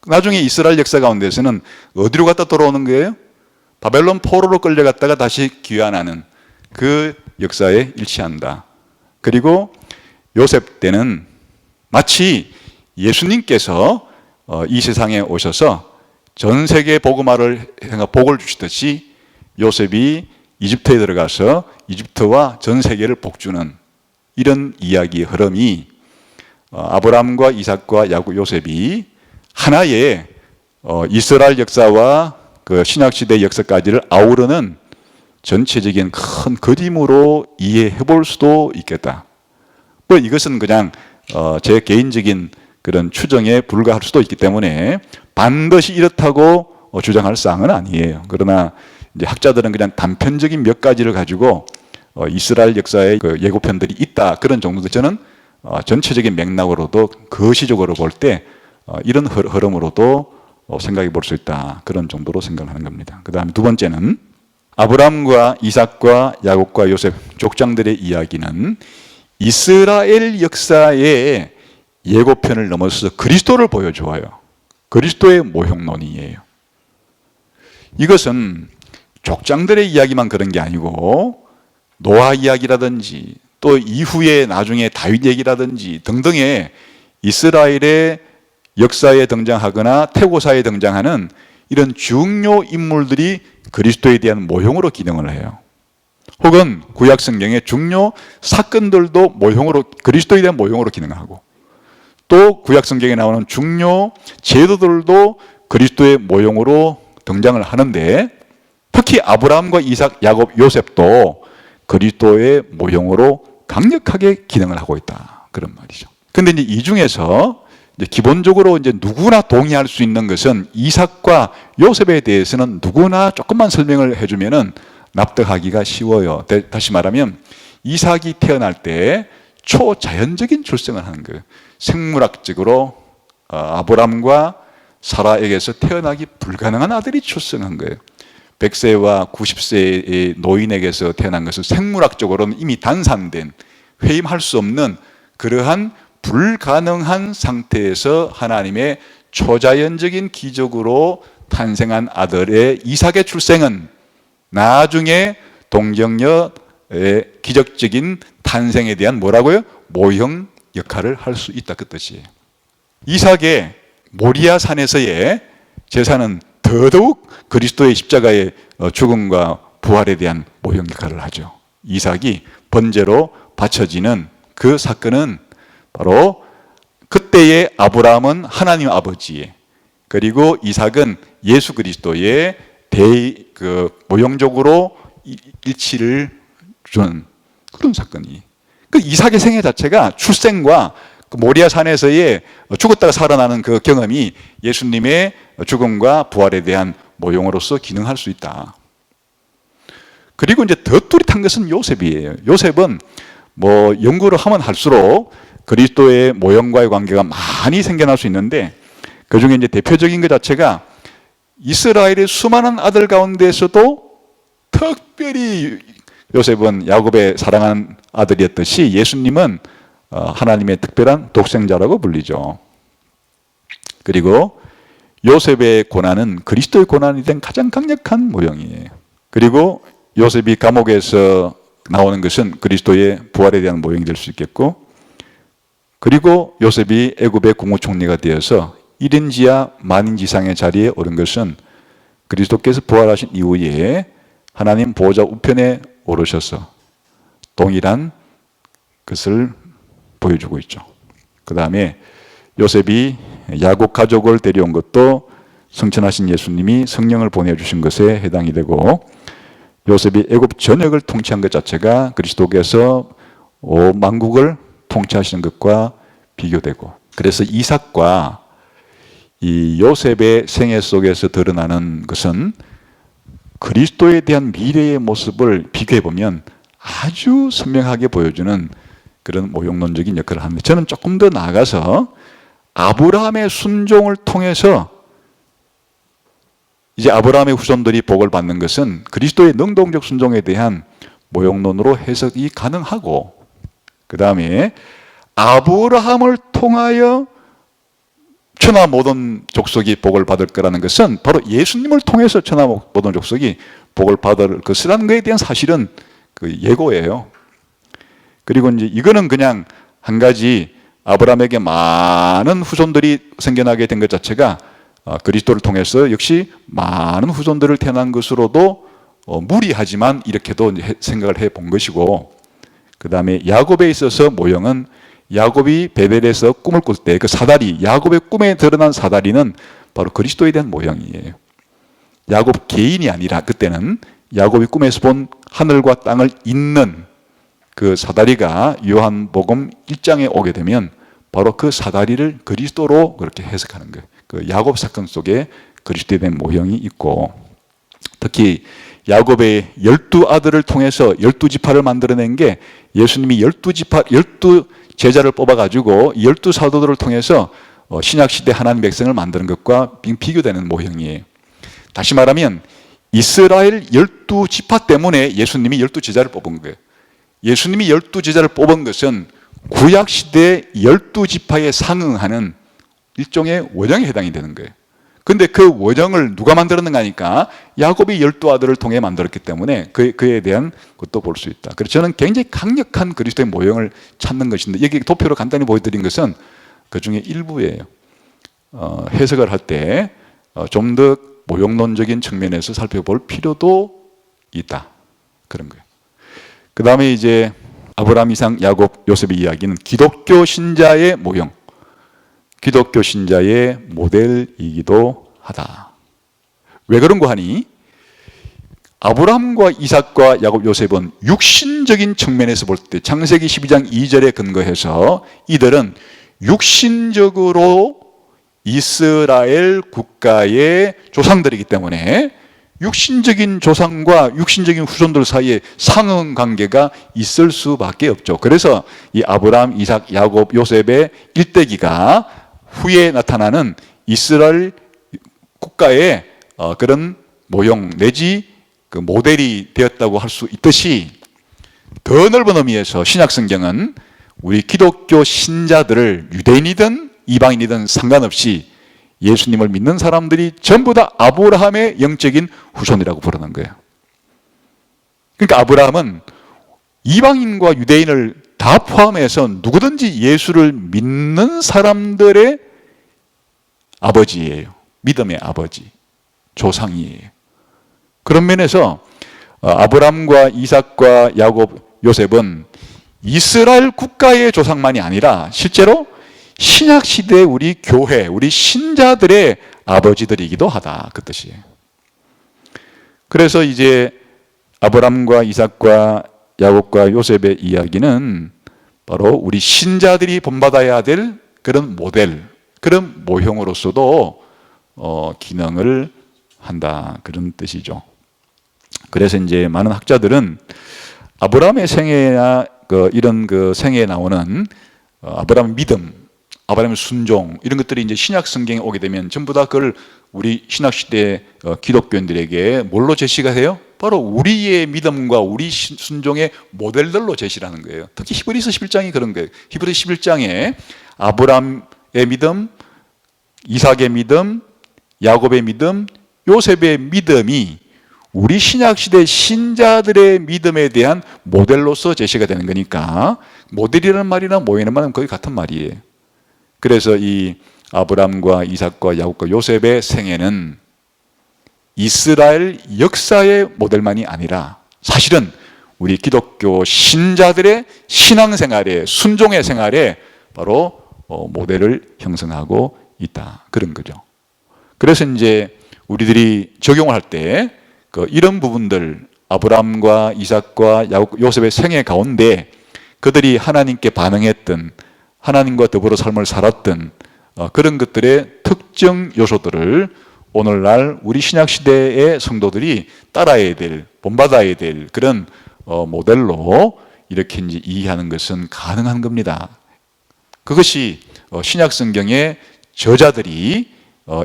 나중에 이스라엘 역사 가운데서는 어디로 갔다 돌아오는 거예요? 바벨론 포로로 끌려갔다가 다시 귀환하는 그 역사에 일치한다. 그리고 요셉 때는 마치 예수님께서 이 세상에 오셔서 전 세계 복음화를 복을 주시듯이 요셉이 이집트에 들어가서 이집트와 전 세계를 복주는 이런 이야기의 흐름이 아브라함과 이삭과 야곱, 요셉이 하나의 이스라엘 역사와 그 신약 시대 역사까지를 아우르는 전체적인 큰 그림으로 이해해 볼 수도 있겠다. 뭐 이것은 그냥 제 개인적인 그런 추정에 불과할 수도 있기 때문에 반드시 이렇다고 주장할 사항은 아니에요. 그러나 이제 학자들은 그냥 단편적인 몇 가지를 가지고 이스라엘 역사의 그 예고편들이 있다 그런 정도도 저는 전체적인 맥락으로도 거시적으로 볼 때 이런 흐름으로도 생각해 볼 수 있다 그런 정도로 생각하는 겁니다. 그 다음에 두 번째는 아브라함과 이삭과 야곱과 요셉 족장들의 이야기는 이스라엘 역사의 예고편을 넘어서서 그리스도를 보여주어요. 그리스도의 모형론이에요. 이것은 족장들의 이야기만 그런 게 아니고 노아 이야기라든지 또 이후에 나중에 다윗 얘기라든지 등등의 이스라엘의 역사에 등장하거나 태고사에 등장하는 이런 중요 인물들이 그리스도에 대한 모형으로 기능을 해요. 혹은 구약 성경의 중요 사건들도 모형으로 그리스도에 대한 모형으로 기능하고 또 구약 성경에 나오는 중요 제도들도 그리스도의 모형으로 등장을 하는데 특히 아브라함과 이삭, 야곱, 요셉도 그리스도의 모형으로 강력하게 기능을 하고 있다. 그런 말이죠. 근데 이제 이 중에서 이제 기본적으로 이제 누구나 동의할 수 있는 것은 이삭과 요셉에 대해서는 누구나 조금만 설명을 해주면은 납득하기가 쉬워요. 다시 말하면 이삭이 태어날 때 초자연적인 출생을 하는 거예요. 생물학적으로 아브람과 사라에게서 태어나기 불가능한 아들이 출생한 거예요. 100세와 90세의 노인에게서 태어난 것은 생물학적으로는 이미 단산된, 회임할 수 없는 그러한 불가능한 상태에서 하나님의 초자연적인 기적으로 탄생한 아들의 이삭의 출생은 나중에 동정녀의 기적적인 탄생에 대한 뭐라고요? 모형 역할을 할 수 있다, 그 뜻이에요. 이삭의 모리아 산에서의 제사는 더더욱 그리스도의 십자가의 죽음과 부활에 대한 모형 역할을 하죠. 이삭이 번제로 바쳐지는 그 사건은 바로 그때의 아브라함은 하나님 아버지의, 그리고 이삭은 예수 그리스도의 모형적으로 일치를 주는 그런 사건이. 그 이삭의 생애 자체가 출생과 그 모리아 산에서의 죽었다가 살아나는 그 경험이 예수님의 죽음과 부활에 대한 모형으로서 기능할 수 있다. 그리고 이제 더 뚜렷한 것은 요셉이에요. 요셉은 뭐 연구를 하면 할수록 그리스도의 모형과의 관계가 많이 생겨날 수 있는데, 그 중에 이제 대표적인 것 자체가 이스라엘의 수많은 아들 가운데서도 특별히 요셉은 야곱의 사랑하는 아들이었듯이 예수님은 하나님의 특별한 독생자라고 불리죠. 그리고 요셉의 고난은 그리스도의 고난이 된 가장 강력한 모형이에요. 그리고 요셉이 감옥에서 나오는 것은 그리스도의 부활에 대한 모형이 될 수 있겠고, 그리고 요셉이 애굽의 국무총리가 되어서 1인지하 만인지상의 자리에 오른 것은 그리스도께서 부활하신 이후에 하나님 보호자 우편에 오르셔서 동일한 것을 보여주고 있죠. 그 다음에 요셉이 야곱 가족을 데려온 것도 성천하신 예수님이 성령을 보내주신 것에 해당이 되고, 요셉이 애굽 전역을 통치한 것 자체가 그리스도께서 만국을 통치하시는 것과 비교되고, 그래서 이삭과 이 요셉의 생애 속에서 드러나는 것은 그리스도에 대한 미래의 모습을 비교해 보면 아주 선명하게 보여주는 그런 모형론적인 역할을 하는데, 저는 조금 더 나아가서 아브라함의 순종을 통해서 이제 아브라함의 후손들이 복을 받는 것은 그리스도의 능동적 순종에 대한 모형론으로 해석이 가능하고, 그 다음에 아브라함을 통하여 천하 모든 족속이 복을 받을 거라는 것은 바로 예수님을 통해서 천하 모든 족속이 복을 받을 것이라는 것에 대한 사실은 그 예고예요. 그리고 이제 이거는 그냥 한 가지 아브라함에게 많은 후손들이 생겨나게 된 것 자체가 그리스도를 통해서 역시 많은 후손들을 태어난 것으로도 무리하지만 이렇게도 생각을 해 본 것이고, 그 다음에 야곱에 있어서 모형은 야곱이 베델에서 꿈을 꿀 때 그 사다리, 야곱의 꿈에 드러난 사다리는 바로 그리스도에 대한 모형이에요. 야곱 개인이 아니라 그때는 야곱이 꿈에서 본 하늘과 땅을 잇는 그 사다리가 요한복음 1장에 오게 되면 바로 그 사다리를 그리스도로 그렇게 해석하는 거예요. 그 야곱 사건 속에 그리스도에 대한 모형이 있고, 특히 야곱의 12아들을 통해서 12지파를 만들어낸 게 예수님이 12 제자를 뽑아가지고 12사도들을 통해서 신약시대 하나님 백성을 만드는 것과 비교되는 모형이에요. 다시 말하면 이스라엘 12지파 때문에 예수님이 12제자를 뽑은 거예요. 예수님이 12제자를 뽑은 것은 구약시대 12지파에 상응하는 일종의 원형에 해당이 되는 거예요. 근데 그 원형을 누가 만들었는가 하니까 야곱이 12아들을 통해 만들었기 때문에 그에 대한 것도 볼 수 있다. 그래서 저는 굉장히 강력한 그리스도의 모형을 찾는 것인데, 여기 도표로 간단히 보여드린 것은 그 중에 일부예요. 해석을 할 때 좀 더 모형론적인 측면에서 살펴볼 필요도 있다. 그런 거예요. 그 다음에 이제 아브라함, 이삭, 야곱, 요셉의 이야기는 기독교 신자의 모형, 기독교 신자의 모델이기도 하다. 왜 그런 거 하니? 아브라함과 이삭과 야곱, 요셉은 육신적인 측면에서 볼 때 창세기 12장 2절에 근거해서 이들은 육신적으로 이스라엘 국가의 조상들이기 때문에 육신적인 조상과 육신적인 후손들 사이에 상응 관계가 있을 수밖에 없죠. 그래서 이 아브라함, 이삭, 야곱, 요셉의 일대기가 후에 나타나는 이스라엘 국가의 그런 모형 내지 그 모델이 되었다고 할 수 있듯이 더 넓은 의미에서 신약 성경은 우리 기독교 신자들을 유대인이든 이방인이든 상관없이 예수님을 믿는 사람들이 전부 다 아브라함의 영적인 후손이라고 부르는 거예요. 그러니까 아브라함은 이방인과 유대인을 다 포함해서 누구든지 예수를 믿는 사람들의 아버지예요. 믿음의 아버지, 조상이에요. 그런 면에서 아브라함과 이삭과 야곱, 요셉은 이스라엘 국가의 조상만이 아니라 실제로 신약 시대 우리 교회, 우리 신자들의 아버지들이기도 하다, 그 뜻이에요. 그래서 이제 아브라함과 이삭과 야곱과 요셉의 이야기는 바로 우리 신자들이 본받아야 될 그런 모델, 그런 모형으로서도 기능을 한다, 그런 뜻이죠. 그래서 이제 많은 학자들은 아브라함의 생애나 이런 그 생애에 나오는 아브라함의 믿음, 아브라함의 순종, 이런 것들이 이제 신약 성경에 오게 되면 전부 다 그걸 우리 신약 시대 기독교인들에게 뭘로 제시가 돼요? 바로 우리의 믿음과 우리 순종의 모델들로 제시라는 거예요. 특히 히브리서 11장이 그런 거예요. 히브리서 11장에 아브라함의 믿음, 이삭의 믿음, 야곱의 믿음, 요셉의 믿음이 우리 신약시대 신자들의 믿음에 대한 모델로서 제시가 되는 거니까 모델이라는 말이나 모이는 말은 거의 같은 말이에요. 그래서 이 아브라함과 이삭과 야곱과 요셉의 생애는 이스라엘 역사의 모델만이 아니라 사실은 우리 기독교 신자들의 신앙생활에, 순종의 생활에 바로 모델을 형성하고 있다, 그런 거죠. 그래서 이제 우리들이 적용을 할 때 이런 부분들, 아브라함과 이삭과 야곱, 요셉의 생애 가운데 그들이 하나님께 반응했던, 하나님과 더불어 삶을 살았던 그런 것들의 특정 요소들을 오늘날 우리 신약시대의 성도들이 따라야 될, 본받아야 될 그런 모델로 이렇게 이제 이해하는 것은 가능한 겁니다. 그것이 신약성경의 저자들이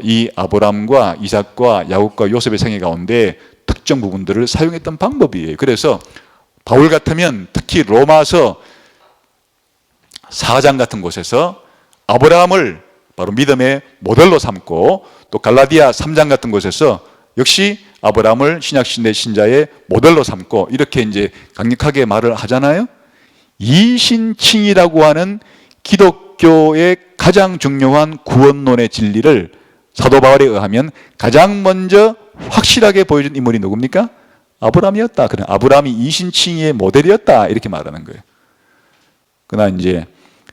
이 아브라함과 이삭과 야곱과 요셉의 생애 가운데 특정 부분들을 사용했던 방법이에요. 그래서 바울 같으면 특히 로마서 4장 같은 곳에서 아브라함을 바로 믿음의 모델로 삼고, 또 갈라디아 3장 같은 곳에서 역시 아브라함을 신약시대 신자의 모델로 삼고, 이렇게 이제 강력하게 말을 하잖아요. 이신칭이라고 하는 기독교의 가장 중요한 구원론의 진리를 사도 바울에 의하면 가장 먼저 확실하게 보여준 인물이 누굽니까? 아브라함이었다. 그래, 아브라함이 이신칭의 모델이었다, 이렇게 말하는 거예요. 그러나 이제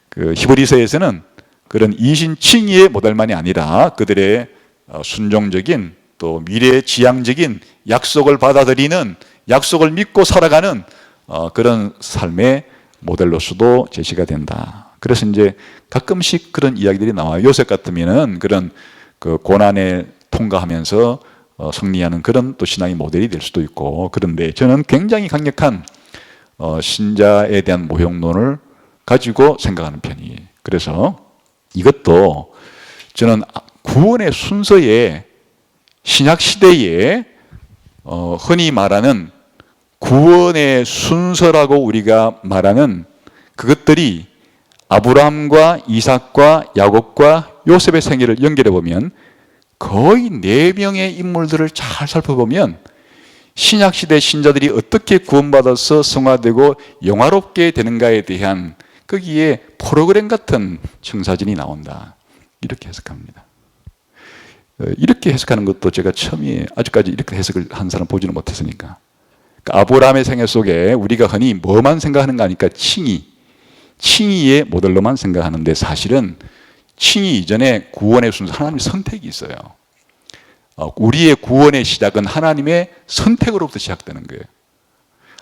그 히브리서에서는 그런 이신칭의 모델만이 아니라 그들의 순종적인, 또 미래지향적인 약속을 받아들이는, 약속을 믿고 살아가는 그런 삶의 모델로서도 제시가 된다. 그래서 이제 가끔씩 그런 이야기들이 나와요. 요셉 같으면은 그런 그 고난에 통과하면서 승리하는 그런 또 신앙의 모델이 될 수도 있고, 그런데 저는 굉장히 강력한 신자에 대한 모형론을 가지고 생각하는 편이에요. 그래서 이것도 저는 구원의 순서에, 신약 시대에 흔히 말하는 구원의 순서라고 우리가 말하는 그것들이 아브라함과 이삭과 야곱과 요셉의 생애를 연결해 보면 거의 4명의 인물들을 잘 살펴보면 신약 시대 신자들이 어떻게 구원받아서 성화되고 영화롭게 되는가에 대한 거기에 프로그램 같은 청사진이 나온다, 이렇게 해석합니다. 이렇게 해석하는 것도 제가 처음이에요. 아직까지 이렇게 해석을 한 사람 보지는 못했으니까. 그러니까 아브라함의 생애 속에 우리가 흔히 뭐만 생각하는가 하니까 칭의의 모델로만 생각하는데, 사실은 칭의 이전에 구원의 순서, 하나님의 선택이 있어요. 우리의 구원의 시작은 하나님의 선택으로부터 시작되는 거예요.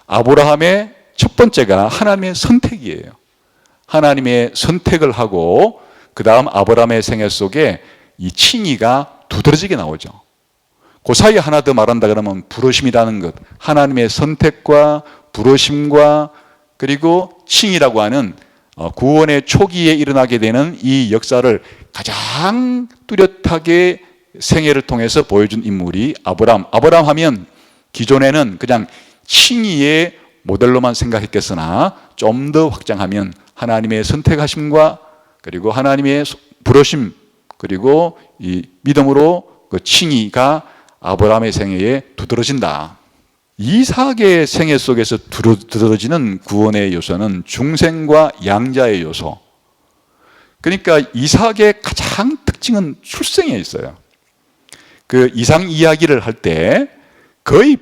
아브라함의 첫 번째가 하나님의 선택이에요. 하나님의 선택을 하고 그 다음 아브라함의 생애 속에 이 칭의가 두드러지게 나오죠. 그 사이에 하나 더 말한다 그러면 부르심이라는 것, 하나님의 선택과 부르심과 그리고 칭의라고 하는 구원의 초기에 일어나게 되는 이 역사를 가장 뚜렷하게 생애를 통해서 보여준 인물이 아브라함. 아브라함 하면 기존에는 그냥 칭의의 모델로만 생각했겠으나 좀 더 확장하면 하나님의 선택하심과 그리고 하나님의 부르심 그리고 이 믿음으로 그 칭의가 아브라함의 생애에 두드러진다. 이삭의 생애 속에서 두드러지는 구원의 요소는 중생과 양자의 요소. 그러니까 이삭의 가장 특징은 출생에 있어요. 그 이삭 이야기를 할 때 거의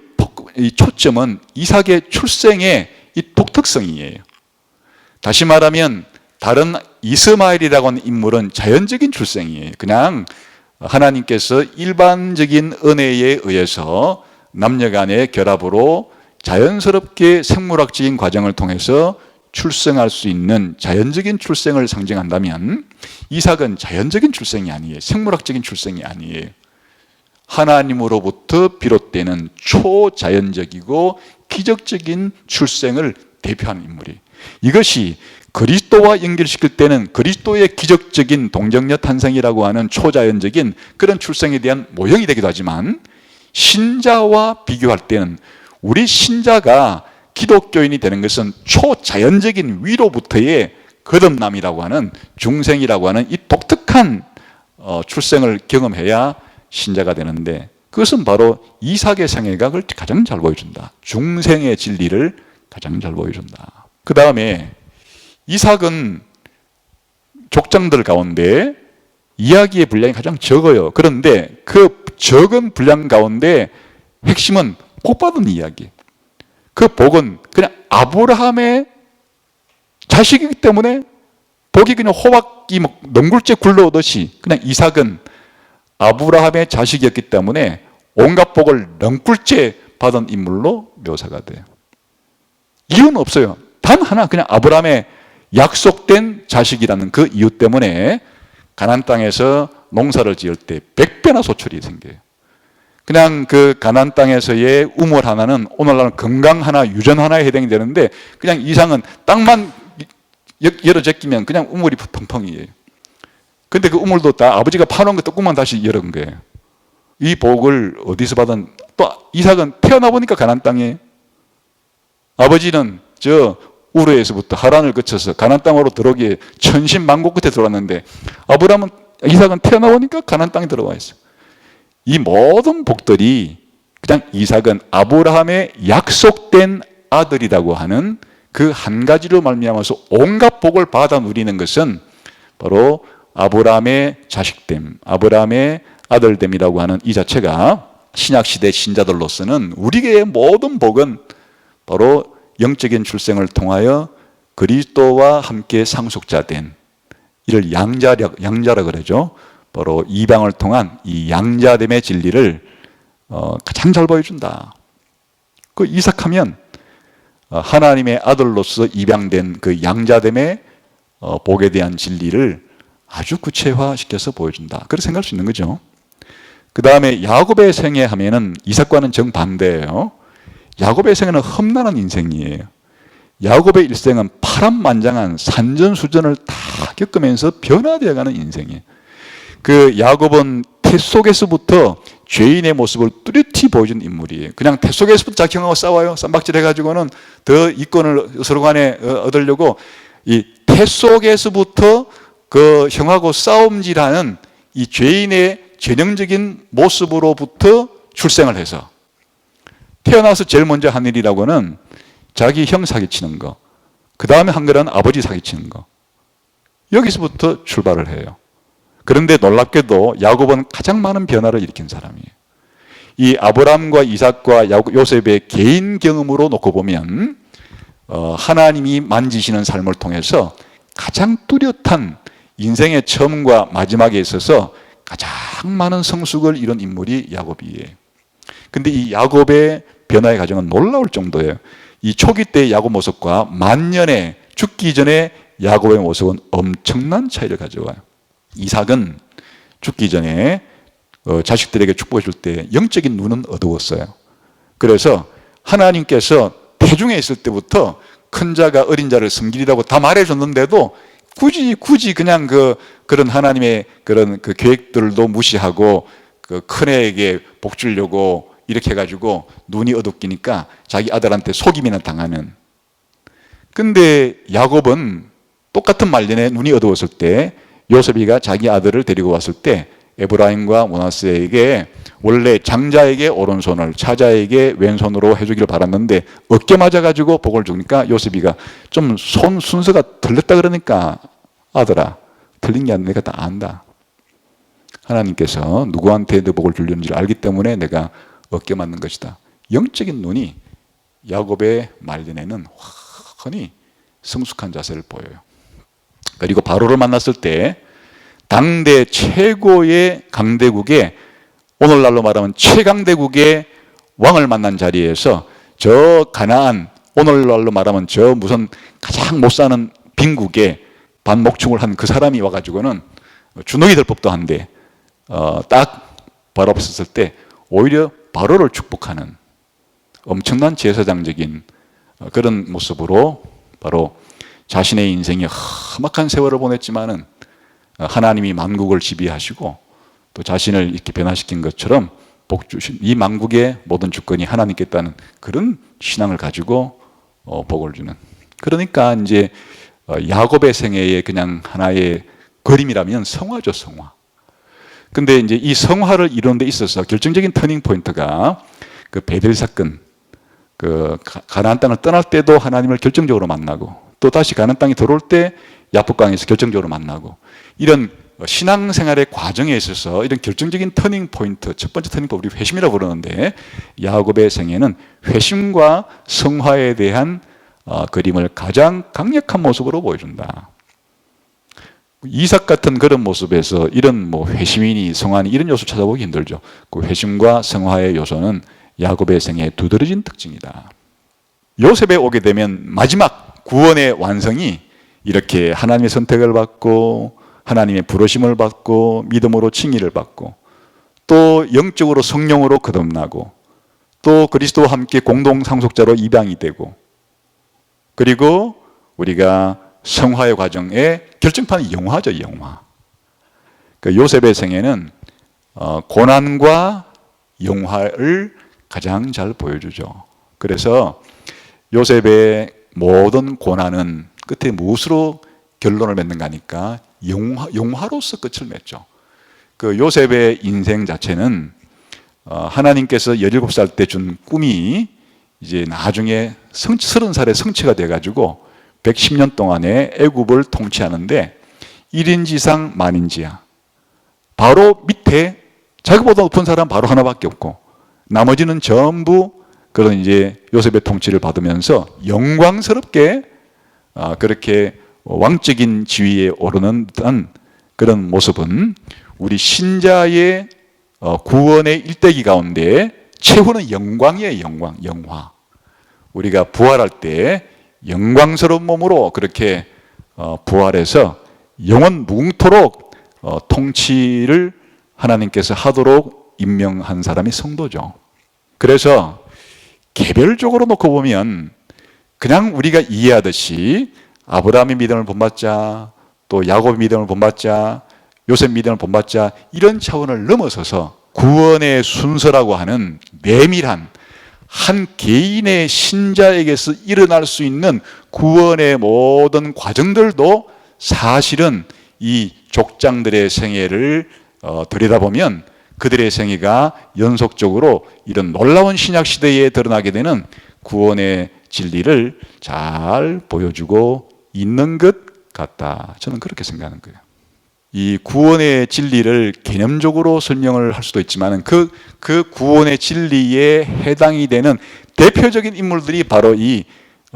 이 초점은 이삭의 출생의 이 독특성이에요. 다시 말하면 다른 이스마엘이라고 하는 인물은 자연적인 출생이에요. 그냥 하나님께서 일반적인 은혜에 의해서 남녀 간의 결합으로 자연스럽게 생물학적인 과정을 통해서 출생할 수 있는 자연적인 출생을 상징한다면 이삭은 자연적인 출생이 아니에요. 생물학적인 출생이 아니에요. 하나님으로부터 비롯되는 초자연적이고 기적적인 출생을 대표하는 인물이에요. 이것이 그리스도와 연결시킬 때는 그리스도의 기적적인 동정녀 탄생이라고 하는 초자연적인 그런 출생에 대한 모형이 되기도 하지만 신자와 비교할 때는 우리 신자가 기독교인이 되는 것은 초자연적인 위로부터의 거듭남이라고 하는 중생이라고 하는 이 독특한 출생을 경험해야 신자가 되는데 그것은 바로 이삭의 생애가 그걸 가장 잘 보여준다. 중생의 진리를 가장 잘 보여준다. 그 다음에 이삭은 족장들 가운데 이야기의 분량이 가장 적어요. 그런데 그 적은 분량 가운데 핵심은 복 받은 이야기. 그 복은 그냥 아브라함의 자식이기 때문에 복이 그냥 호박이 넝굴째 굴러오듯이 그냥 이삭은 아브라함의 자식이었기 때문에 온갖 복을 넝굴째 받은 인물로 묘사가 돼요. 이유는 없어요. 단 하나 그냥 아브라함의 약속된 자식이라는 그 이유 때문에 가나안 땅에서 농사를 지을 때 100배나 소출이 생겨요. 그냥 그 가나안 땅에서의 우물 하나는 오늘날 건강 하나, 유전 하나에 해당이 되는데 그냥 이상은 땅만 열어 제끼면 그냥 우물이 펑펑이에요. 근데 그 우물도 다 아버지가 파놓은 그 뚜껑만 다시 열은 거예요. 이 복을 어디서 받은, 또 이삭은 태어나 보니까 가나안 땅에 아버지는 저 우르에서부터 하란을 거쳐서 가나안 땅으로 들어오기에 천신만고 끝에 들어왔는데 이삭은 태어나 보니까 가나안 땅에 들어와 있어요. 이 모든 복들이 그냥 이삭은 아브라함의 약속된 아들이라고 하는 그 한 가지로 말미암아서 온갖 복을 받아 누리는 것은 바로 아브라함의 자식됨, 아브라함의 아들됨이라고 하는 이 자체가 신약시대 신자들로서는 우리의 모든 복은 바로 영적인 출생을 통하여 그리스도와 함께 상속자된, 이를 양자라 그러죠. 바로 이방을 통한 이 양자됨의 진리를 가장 잘 보여준다. 그 이삭하면 하나님의 아들로서 입양된 그 양자됨의 복에 대한 진리를 아주 구체화시켜서 보여준다. 그렇게 생각할 수 있는 거죠. 그 다음에 야곱의 생애 하면은 이삭과는 정반대예요. 야곱의 생애는 험난한 인생이에요. 야곱의 일생은 파란만장한 산전수전을 다 겪으면서 변화되어가는 인생이에요. 그 야곱은 태 속에서부터 죄인의 모습을 뚜렷이 보여준 인물이에요. 그냥 태 속에서부터 자기 형하고 싸워요. 쌈박질 해가지고는 더 이권을 서로 간에 얻으려고 이 태 속에서부터 그 형하고 싸움질하는 이 죄인의 전형적인 모습으로부터 출생을 해서 태어나서 제일 먼저 한 일이라고는 자기 형 사기치는 거, 그 다음에 한 거는 아버지 사기치는 거, 여기서부터 출발을 해요. 그런데 놀랍게도 야곱은 가장 많은 변화를 일으킨 사람이에요. 이 아브라함과 이삭과 요셉의 개인 경험으로 놓고 보면 하나님이 만지시는 삶을 통해서 가장 뚜렷한 인생의 처음과 마지막에 있어서 가장 많은 성숙을 이룬 인물이 야곱이에요. 근데 이 야곱의 변화의 과정은 놀라울 정도예요. 이 초기 때의 야곱 모습과 만년에 죽기 전에 야곱의 모습은 엄청난 차이를 가져와요. 이삭은 죽기 전에 자식들에게 축복해 줄 때 영적인 눈은 어두웠어요. 그래서 하나님께서 태중에 있을 때부터 큰 자가 어린 자를 섬기리라고 다 말해줬는데도 굳이 그냥 그런 하나님의 그런 그 계획들도 무시하고 그 큰애에게 복 주려고 이렇게 해가지고 눈이 어둡기니까 자기 아들한테 속임이나 당하는. 근데 야곱은 똑같은 말년에 눈이 어두웠을 때 요셉이가 자기 아들을 데리고 왔을 때 에브라임과 므낫세에게 원래 장자에게 오른손을 차자에게 왼손으로 해주기를 바랐는데 어깨 맞아가지고 복을 주니까 요셉이가 좀 손 순서가 틀렸다 그러니까 아들아, 틀린 게 아니라 내가 다 안다. 하나님께서 누구한테 너 복을 주려는지 알기 때문에 내가 어깨 맞는 것이다. 영적인 눈이 야곱의 말년에는 환히 성숙한 자세를 보여요. 그리고 바로를 만났을 때 당대 최고의 강대국의, 오늘날로 말하면 최강대국의 왕을 만난 자리에서 저 가나안, 오늘날로 말하면 저 무슨 가장 못 사는 빈국에 반목축을 한 그 사람이 와가지고는 주눅이 들 법도 한데 딱 바로 앞에 섰을 때 오히려 바로를 축복하는 엄청난 제사장적인 그런 모습으로 바로 자신의 인생이 험악한 세월을 보냈지만은 하나님이 만국을 지배하시고 또 자신을 이렇게 변화시킨 것처럼 복 주신 이 만국의 모든 주권이 하나님께 있다는 그런 신앙을 가지고 복을 주는. 그러니까 이제 야곱의 생애의 그냥 하나의 그림이라면 성화죠, 성화. 근데 이제 이 성화를 이루는 데 있어서 결정적인 터닝 포인트가 그 베델 사건, 그 가나안 땅을 떠날 때도 하나님을 결정적으로 만나고 또 다시 가나안 땅에 들어올 때 야복강에서 결정적으로 만나고 이런 신앙생활의 과정에 있어서 이런 결정적인 터닝 포인트, 첫 번째 터닝 포인트, 우리 회심이라고 부르는데 야곱의 생애는 회심과 성화에 대한 그림을 가장 강력한 모습으로 보여준다. 이삭 같은 그런 모습에서 이런 뭐 회심이니 성화니 이런 요소 찾아보기 힘들죠. 그 회심과 성화의 요소는 야곱의 생애의 두드러진 특징이다. 요셉에 오게 되면 마지막 구원의 완성이 이렇게 하나님의 선택을 받고 하나님의 부르심을 받고 믿음으로 칭의를 받고 또 영적으로 성령으로 거듭나고 또 그리스도와 함께 공동 상속자로 입양이 되고 그리고 우리가 성화의 과정에 결정판이 영화죠, 영화. 그 요셉의 생애는 고난과 영화를 가장 잘 보여주죠. 그래서 요셉의 모든 고난은 끝에 무엇으로 결론을 맺는가 하니까 영화로서 끝을 맺죠. 그 요셉의 인생 자체는 하나님께서 17살 때 준 꿈이 이제 나중에 30살에 성취가 돼가지고 110년 동안에 애굽을 통치하는데 1인지상 만인지야. 바로 밑에 자기보다 높은 사람 바로 하나밖에 없고 나머지는 전부 그런 이제 요셉의 통치를 받으면서 영광스럽게 그렇게 왕적인 지위에 오르는 듯한 그런 모습은 우리 신자의 구원의 일대기 가운데 최후는 영광이에요. 영화. 우리가 부활할 때 영광스러운 몸으로 그렇게 부활해서 영원 무궁토록 통치를 하나님께서 하도록 임명한 사람이 성도죠. 그래서 개별적으로 놓고 보면 그냥 우리가 이해하듯이 아브라함의 믿음을 본받자, 또 야곱의 믿음을 본받자, 요셉 믿음을 본받자 이런 차원을 넘어서서 구원의 순서라고 하는 내밀한 한 개인의 신자에게서 일어날 수 있는 구원의 모든 과정들도 사실은 이 족장들의 생애를 들여다보면 그들의 생애가 연속적으로 이런 놀라운 신약 시대에 드러나게 되는 구원의 진리를 잘 보여주고 있는 것 같다. 저는 그렇게 생각하는 거예요. 이 구원의 진리를 개념적으로 설명을 할 수도 있지만 그 구원의 진리에 해당이 되는 대표적인 인물들이 바로 이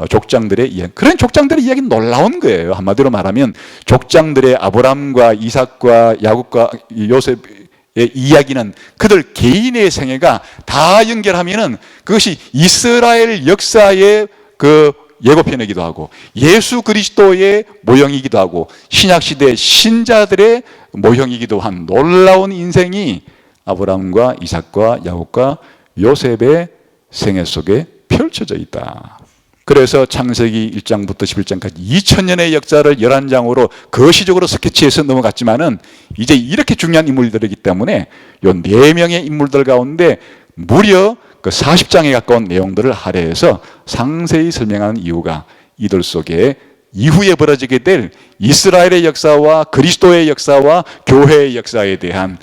족장들의 이야기. 그런 족장들의 이야기는 놀라운 거예요. 한마디로 말하면 족장들의 아브람과 이삭과 야곱과 요셉의 이야기는 그들 개인의 생애가 다 연결하면은 그것이 이스라엘 역사의 그 예고편이기도 하고 예수 그리스도의 모형이기도 하고 신약시대 신자들의 모형이기도 한 놀라운 인생이 아브라함과 이삭과 야곱과 요셉의 생애 속에 펼쳐져 있다. 그래서 창세기 1장부터 11장까지 2000년의 역사를 11장으로 거시적으로 스케치해서 넘어갔지만은 이제 이렇게 중요한 인물들이기 때문에 이 4명의 인물들 가운데 무려 그 40장에 가까운 내용들을 할애해서 상세히 설명하는 이유가 이들 속에 이후에 벌어지게 될 이스라엘의 역사와 그리스도의 역사와 교회의 역사에 대한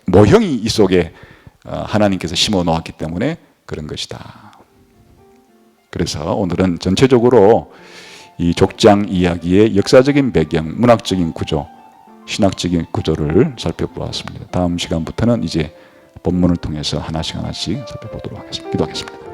모형이 이 속에 하나님께서 심어 놓았기 때문에 그런 것이다. 그래서 오늘은 전체적으로 이 족장 이야기의 역사적인 배경, 문학적인 구조, 신학적인 구조를 살펴보았습니다. 다음 시간부터는 이제 본문을 통해서 하나씩 살펴보도록 하겠습니다. 기도하겠습니다.